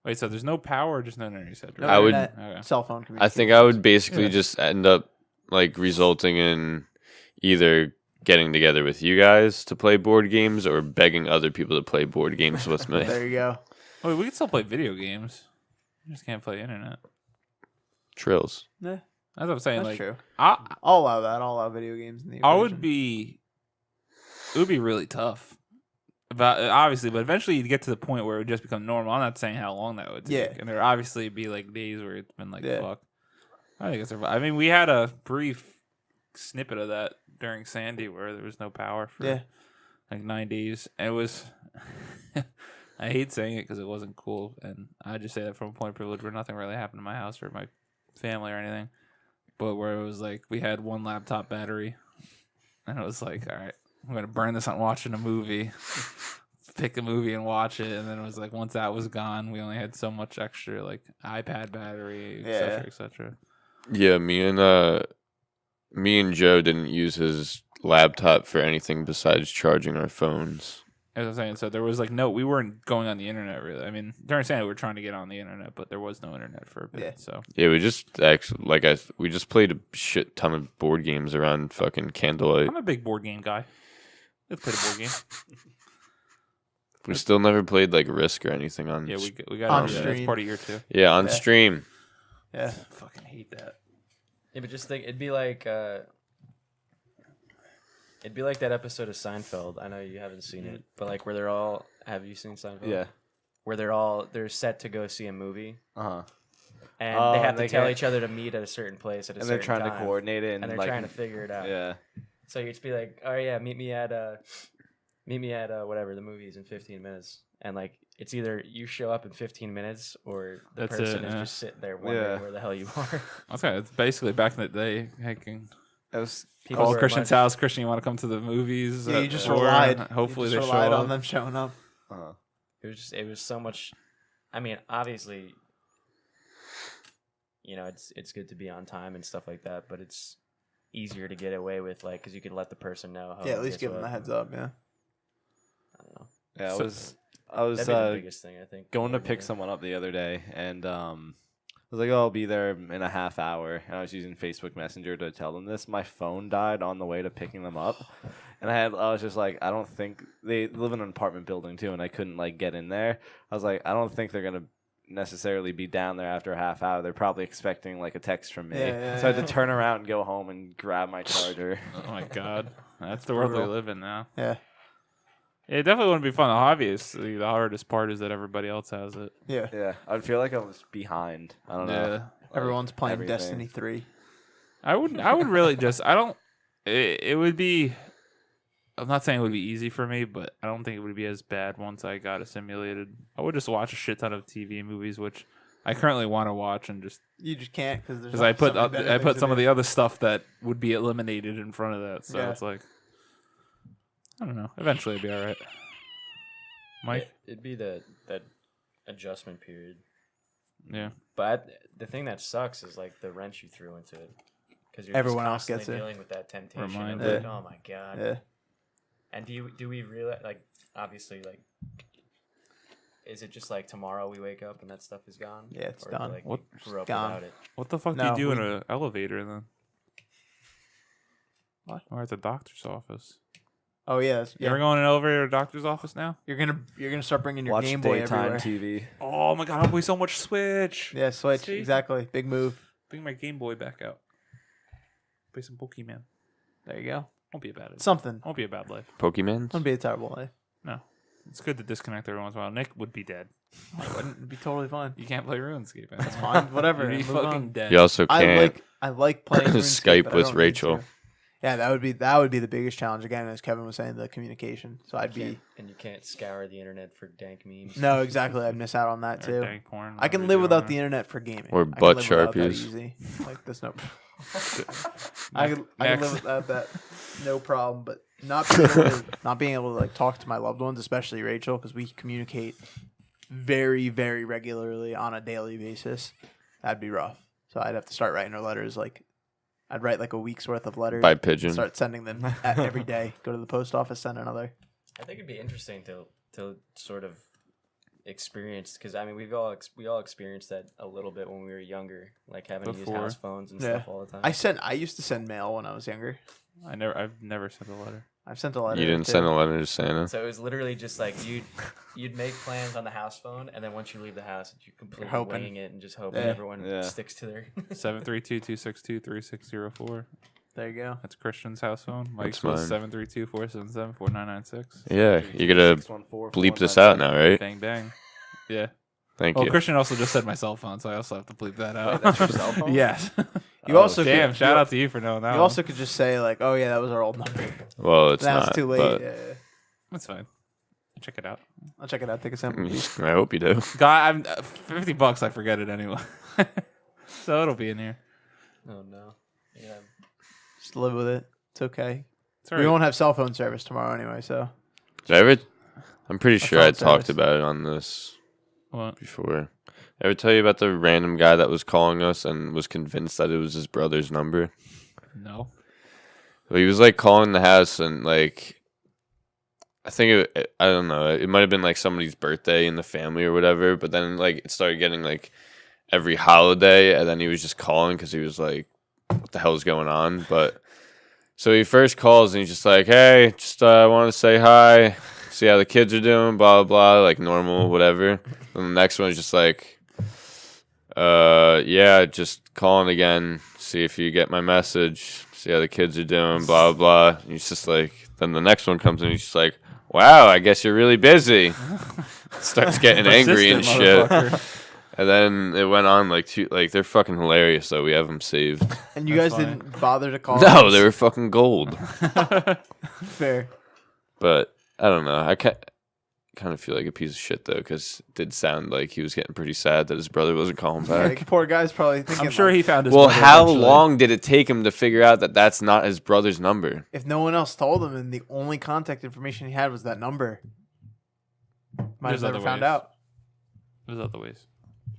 Speaker 1: Wait, so there's no power or just no internet? You said,
Speaker 3: No
Speaker 1: right?
Speaker 4: I would-
Speaker 3: internet,
Speaker 1: Okay.
Speaker 3: cell phone
Speaker 4: I
Speaker 3: communication.
Speaker 4: think I would basically
Speaker 1: Yeah.
Speaker 4: just end up like resulting in either getting together with you guys to play board games or begging other people to play board games with me.
Speaker 3: There you go.
Speaker 1: Wait, we can still play video games. We just can't play internet.
Speaker 4: Trills.
Speaker 3: Yeah,
Speaker 1: That's what I'm saying.
Speaker 3: that's
Speaker 1: Like,
Speaker 3: true.
Speaker 1: I
Speaker 3: I'll allow that. I'll allow video games in the
Speaker 1: I
Speaker 3: equation.
Speaker 1: would be. It would be really tough. About obviously, but eventually you'd get to the point where it would just become normal. I'm not saying how long that would take.
Speaker 3: Yeah.
Speaker 1: And there obviously be like days where it's been like
Speaker 3: Yeah.
Speaker 1: fuck. I think it's. I mean, we had a brief snippet of that during Sandy where there was no power for
Speaker 3: Yeah.
Speaker 1: like 9 days, and it was. I hate saying it because it wasn't cool, and I just say that from a point of privilege where nothing really happened in my house or my family or anything, but where it was like we had one laptop battery, and it was like, all right, I'm gonna burn this on watching a movie, pick a movie and watch it, and then it was like once that was gone, we only had so much extra like iPad battery,
Speaker 3: Yeah.
Speaker 1: etc., etc.
Speaker 4: Yeah, me and Joe didn't use his laptop for anything besides charging our phones.
Speaker 1: As I'm saying, so there was like we weren't going on the internet really. I mean, during Sandy we were trying to get on the internet, but there was no internet for a bit.
Speaker 3: Yeah.
Speaker 1: So
Speaker 4: Yeah, we just actually we just played a shit ton of board games around fucking candlelight.
Speaker 1: I'm a big board game guy. Let's play the board game.
Speaker 4: We still never played like Risk or anything on.
Speaker 1: Yeah, we got
Speaker 3: On
Speaker 1: to do that. That's
Speaker 3: stream.
Speaker 1: part of year 2.
Speaker 4: yeah, on
Speaker 3: Yeah.
Speaker 4: stream.
Speaker 3: Yeah.
Speaker 1: I fucking hate that.
Speaker 2: Yeah, but just think, it'd be like that episode of Seinfeld. I know you haven't seen it, but like where they're all. Have you seen Seinfeld?
Speaker 5: Yeah.
Speaker 2: Where they're set to go see a movie,
Speaker 5: Uh-huh.
Speaker 2: and
Speaker 5: Oh,
Speaker 2: they have to
Speaker 5: they
Speaker 2: tell
Speaker 5: can't-
Speaker 2: each other to meet at a certain place at a
Speaker 5: And they're
Speaker 2: certain
Speaker 5: trying to
Speaker 2: time,
Speaker 5: coordinate it
Speaker 2: and they're
Speaker 5: like,
Speaker 2: trying to figure it out.
Speaker 5: Yeah.
Speaker 2: So you'd just be like, "Oh yeah, meet me at whatever the movie's in 15 minutes," and like it's either you show up in 15 minutes or the
Speaker 1: That's
Speaker 2: person
Speaker 1: it,
Speaker 2: is
Speaker 1: yeah.
Speaker 2: just sitting there wondering
Speaker 5: Yeah.
Speaker 2: where the hell you are.
Speaker 1: Okay, it's basically back in the day. Hacking.
Speaker 5: It was
Speaker 2: People
Speaker 1: Call
Speaker 2: were
Speaker 1: Christian's
Speaker 2: much-
Speaker 1: house. Christian, you want to come to the movies?
Speaker 3: Yeah, you just
Speaker 1: Or
Speaker 3: relied.
Speaker 1: Hopefully
Speaker 3: you just
Speaker 1: they show
Speaker 3: relied
Speaker 1: up.
Speaker 3: on them showing up.
Speaker 5: uh-huh.
Speaker 2: It was so much. I mean, obviously, it's good to be on time and stuff like that, but it's easier to get away with because you can let the person know. Oh,
Speaker 3: Yeah, at least
Speaker 2: guess
Speaker 3: give them
Speaker 2: what?
Speaker 3: the heads up. Yeah.
Speaker 2: I don't know.
Speaker 5: Yeah,
Speaker 1: So-
Speaker 5: I was
Speaker 2: That'd be the biggest thing I think.
Speaker 5: going to
Speaker 2: Yeah.
Speaker 5: pick someone up the other day, and I was like, "Oh, I'll be there in a half hour." And I was using Facebook Messenger to tell them this. My phone died on the way to picking them up, and I was just like, "I don't think they live in an apartment building too," and I couldn't like get in there. I was like, "I don't think they're gonna necessarily be down there after a half hour. They're probably expecting like a text from me."
Speaker 3: Yeah,
Speaker 5: So I had
Speaker 3: yeah.
Speaker 5: to turn around and go home and grab my charger.
Speaker 1: Oh my god, that's the world we
Speaker 3: Brutal.
Speaker 1: live in now.
Speaker 3: Yeah.
Speaker 1: It definitely wouldn't be fun. Obviously, the hardest part is that everybody else has it.
Speaker 3: Yeah.
Speaker 5: Yeah, I feel like I was behind. I don't know.
Speaker 1: Yeah.
Speaker 5: Like,
Speaker 3: Everyone's playing
Speaker 5: everything.
Speaker 3: Destiny 3.
Speaker 1: I would really just. I don't. It would be. I'm not saying it would be easy for me, but I don't think it would be as bad once I got it simulated. I would just watch a shit ton of TV and movies, which I currently want to watch, and just
Speaker 3: You just can't because there's.
Speaker 1: because I put
Speaker 3: so many better
Speaker 1: I
Speaker 3: things
Speaker 1: put
Speaker 3: to
Speaker 1: some of
Speaker 3: do.
Speaker 1: the other stuff that would be eliminated in front of that. So
Speaker 3: Yeah.
Speaker 1: it's like, I don't know. Eventually, it'd be all right. Mike,
Speaker 2: It'd be that adjustment period.
Speaker 1: yeah.
Speaker 2: But the thing that sucks is like the wrench you threw into it, because you're
Speaker 3: Everyone
Speaker 2: just
Speaker 3: else gets
Speaker 2: constantly
Speaker 3: it.
Speaker 2: dealing with that temptation.
Speaker 1: Reminder.
Speaker 2: Of like,
Speaker 3: Yeah.
Speaker 2: oh my god.
Speaker 3: Yeah.
Speaker 2: And do we realize like obviously like is it just like tomorrow we wake up and that stuff is gone?
Speaker 3: Yeah, it's
Speaker 2: Or,
Speaker 3: done.
Speaker 2: Like,
Speaker 1: What-
Speaker 2: we grew up
Speaker 3: gone.
Speaker 2: without it.
Speaker 1: What the fuck do
Speaker 3: No,
Speaker 1: you do in
Speaker 3: we-
Speaker 1: an elevator then?
Speaker 3: What?
Speaker 1: Or at the doctor's office?
Speaker 3: Oh yeah.
Speaker 1: You ever go in an elevator at a doctor's office now?
Speaker 3: You're gonna start bringing your
Speaker 5: Watch
Speaker 3: Game Boy
Speaker 5: daytime
Speaker 3: everywhere.
Speaker 5: TV.
Speaker 1: Oh my god, I'll play so much Switch.
Speaker 3: Yeah, Switch.
Speaker 1: See?
Speaker 3: Exactly. Big move.
Speaker 1: Bring my Game Boy back out. Play some Pokemon.
Speaker 3: There you go.
Speaker 1: Won't be a bad.
Speaker 3: Something.
Speaker 1: Won't be a bad life.
Speaker 4: Pokemon.
Speaker 3: Wouldn't be a terrible life.
Speaker 1: No, it's good to disconnect every once in a while. Nick would be dead.
Speaker 3: It wouldn't it'd be totally fine.
Speaker 1: You can't play RuneScape.
Speaker 3: That's fine. Whatever.
Speaker 1: You'd be
Speaker 3: move
Speaker 1: fucking
Speaker 3: on.
Speaker 1: dead.
Speaker 4: You also can't.
Speaker 3: I like playing RuneScape,
Speaker 4: Skype
Speaker 3: but I
Speaker 4: with
Speaker 3: don't need
Speaker 4: Rachel.
Speaker 3: to. Yeah, that would be the biggest challenge again, as Kevin was saying, the communication. So I'd be
Speaker 2: And you can't scour the internet for dank memes.
Speaker 3: no, exactly. I'd miss out on that
Speaker 1: Or
Speaker 3: too.
Speaker 1: dank porn,
Speaker 3: I can
Speaker 1: whatever
Speaker 3: live
Speaker 1: you
Speaker 3: without
Speaker 1: do
Speaker 3: the
Speaker 1: on
Speaker 3: internet for gaming.
Speaker 4: Or
Speaker 3: I can
Speaker 4: butt
Speaker 3: live without that
Speaker 4: Sharpies.
Speaker 3: Easy. Like there's no.
Speaker 1: there.
Speaker 3: I can
Speaker 1: Next.
Speaker 3: live without that, no problem. But not being able to like talk to my loved ones, especially Rachel, because we communicate very, very regularly on a daily basis. That'd be rough. So I'd have to start writing her letters like I'd write like a week's worth of letters.
Speaker 4: By pigeon.
Speaker 3: Start sending them every day. Go to the post office, send another.
Speaker 2: I think it'd be interesting to sort of experience, because I mean we all experienced that a little bit when we were younger, like having to use
Speaker 1: Before.
Speaker 2: house phones and
Speaker 3: Yeah.
Speaker 2: stuff all the time.
Speaker 3: I used to send mail when I was younger.
Speaker 1: I've never sent a letter.
Speaker 3: I've sent a letter.
Speaker 4: You didn't
Speaker 3: too.
Speaker 4: send a letter to Santa?
Speaker 2: So it was literally just like you'd make plans on the house phone, and then once you leave the house, you completely
Speaker 3: hoping.
Speaker 2: winging it and just hoping
Speaker 3: Yeah.
Speaker 2: everyone
Speaker 5: Yeah.
Speaker 2: sticks to their.
Speaker 1: 732-262-3604.
Speaker 3: There you go.
Speaker 1: That's Christian's house phone. Mike's
Speaker 4: That's
Speaker 1: was
Speaker 4: mine.
Speaker 1: 732-477-4996.
Speaker 4: Yeah, you gotta bleep this out now, right?
Speaker 1: Bang bang. Yeah.
Speaker 4: Thank
Speaker 1: Well,
Speaker 4: you.
Speaker 1: Christian also just said my cell phone, so I also have to bleep that out.
Speaker 2: that's your cell phone?
Speaker 1: Yes.
Speaker 3: You also
Speaker 1: Damn!
Speaker 3: could,
Speaker 1: Shout out to you for knowing that.
Speaker 3: You
Speaker 1: one.
Speaker 3: also could just say like, "Oh yeah, that was our old number."
Speaker 4: Well, it's
Speaker 3: Now
Speaker 4: not.
Speaker 3: it's too late.
Speaker 4: But
Speaker 3: Yeah.
Speaker 1: That's fine. Check it out.
Speaker 3: I'll check it out. Take a sample.
Speaker 4: I hope you do.
Speaker 1: God, I'm $50. I forget it anyway. So it'll be in here.
Speaker 2: Oh no. Yeah.
Speaker 3: Just live with it. It's okay.
Speaker 1: It's all
Speaker 3: We
Speaker 1: right.
Speaker 3: won't have cell phone service tomorrow anyway, so
Speaker 4: Did I ever? I'm pretty sure I
Speaker 3: phone
Speaker 4: talked
Speaker 3: service.
Speaker 4: about it on this
Speaker 1: What?
Speaker 4: before. Ever tell you about the random guy that was calling us and was convinced that it was his brother's number?
Speaker 1: No.
Speaker 4: Well, he was like calling the house and like, I think I don't know. It might have been like somebody's birthday in the family or whatever. But then like it started getting like every holiday, and then he was just calling because he was like, "What the hell is going on?" But so he first calls and he's just like, "Hey, just want to say hi, see how the kids are doing, blah blah blah," like normal, whatever. And the next one's just like, yeah, just calling again, see if you get my message, see how the kids are doing, blah blah. And he's just like, then the next one comes in, he's just like, wow, I guess you're really busy. Starts getting angry and
Speaker 1: Persistent
Speaker 4: shit.
Speaker 1: motherfucker.
Speaker 4: And then it went on like they're fucking hilarious though. We have them saved.
Speaker 3: and you
Speaker 1: That's
Speaker 3: guys
Speaker 1: fine.
Speaker 3: didn't bother to call.
Speaker 4: No,
Speaker 3: us?
Speaker 4: they were fucking gold.
Speaker 3: fair.
Speaker 4: But I don't know. I kind of feel like a piece of shit though, because it did sound like he was getting pretty sad that his brother wasn't calling back.
Speaker 3: Like, poor guy's probably thinking.
Speaker 1: I'm sure
Speaker 3: like,
Speaker 1: he found his
Speaker 4: Well,
Speaker 1: brother
Speaker 4: how
Speaker 1: eventually.
Speaker 4: long did it take him to figure out that that's not his brother's number?
Speaker 3: if no one else told him, and the only contact information he had was that number, might
Speaker 1: There's
Speaker 3: have never
Speaker 1: other
Speaker 3: found
Speaker 1: ways.
Speaker 3: out.
Speaker 1: There's other ways.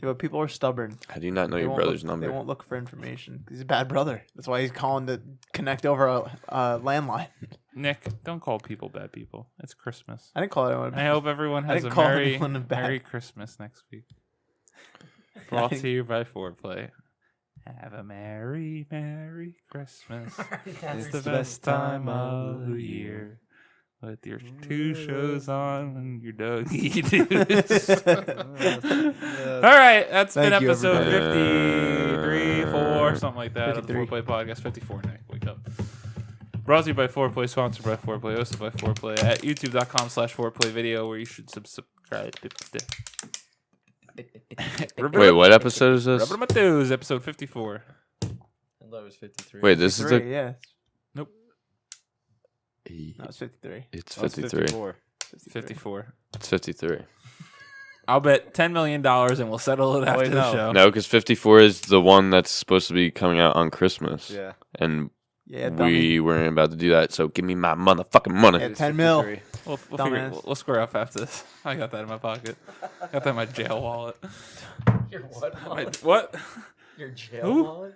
Speaker 3: Yeah, but people are stubborn.
Speaker 4: How do you not know
Speaker 3: They
Speaker 4: your
Speaker 3: won't
Speaker 4: brother's
Speaker 3: look,
Speaker 4: number?
Speaker 3: They won't look for information. He's a bad brother. That's why he's calling to connect over a landline.
Speaker 1: Nick, don't call people bad people. It's Christmas.
Speaker 3: I didn't call anyone.
Speaker 1: I hope everyone
Speaker 3: I
Speaker 1: has
Speaker 3: didn't
Speaker 1: a
Speaker 3: call
Speaker 1: merry,
Speaker 3: anyone bad.
Speaker 1: merry Christmas next week. Brought to you by Foreplay. Have a merry, merry Christmas. It's the best time of the year. With your two shows on and your doggy dudes. All right, that's been
Speaker 3: Thank you,
Speaker 1: episode
Speaker 4: everybody.
Speaker 1: 53, 4, something like that of the
Speaker 3: 53.
Speaker 1: Foreplay podcast. 54, Nick, wake up. Brought to you by Foreplay, sponsored by Foreplay, hosted by Foreplay at youtube.com/Foreplay video, where you should subscribe.
Speaker 4: Wait, what episode is this?
Speaker 1: Rubber my toes, episode 54.
Speaker 2: I thought it was 53.
Speaker 4: Wait, this is
Speaker 3: 53,
Speaker 4: the.
Speaker 3: yeah.
Speaker 1: Nope,
Speaker 3: No, it's 53.
Speaker 4: It's
Speaker 5: Oh, it's
Speaker 4: 53.
Speaker 5: 54.
Speaker 1: 54.
Speaker 4: It's 53.
Speaker 1: I'll bet $10 million and we'll settle it after
Speaker 5: wait,
Speaker 1: the
Speaker 5: no.
Speaker 1: show.
Speaker 4: No, because 54 is the one that's supposed to be coming out on Christmas.
Speaker 5: Yeah.
Speaker 4: And
Speaker 3: Yeah, dummy.
Speaker 4: we weren't about to do that, so give me my motherfucking money.
Speaker 3: Yeah,
Speaker 5: It's
Speaker 3: 10 mil.
Speaker 5: 53.
Speaker 1: We'll square up after this. I got that in my pocket. Got that in my jail wallet.
Speaker 2: Your what?
Speaker 1: My, what?
Speaker 2: Your jail
Speaker 1: Who?
Speaker 2: wallet?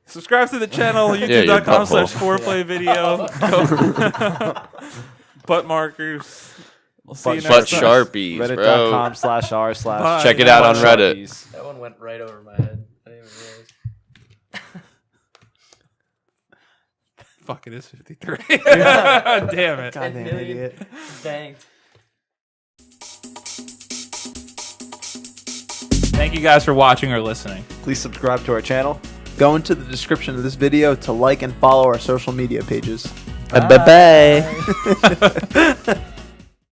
Speaker 1: Subscribe to the channel,
Speaker 4: your
Speaker 1: youtube.com/foreplay video. Butt markers. We'll see you
Speaker 5: Butt
Speaker 1: next
Speaker 4: But
Speaker 1: time.
Speaker 4: Sharpies, bro.
Speaker 5: Reddit.com/r/.
Speaker 1: Bye.
Speaker 4: Check it out on Reddit.
Speaker 5: Sharpies.
Speaker 2: That one went right over my head. I didn't even realize.
Speaker 1: Fuck, it is 53. Damn it.
Speaker 3: Goddamn idiot.
Speaker 2: Dang.
Speaker 1: Thank you guys for watching or listening.
Speaker 5: Please subscribe to our channel.
Speaker 3: Go into the description of this video to like and follow our social media pages.
Speaker 5: Bye.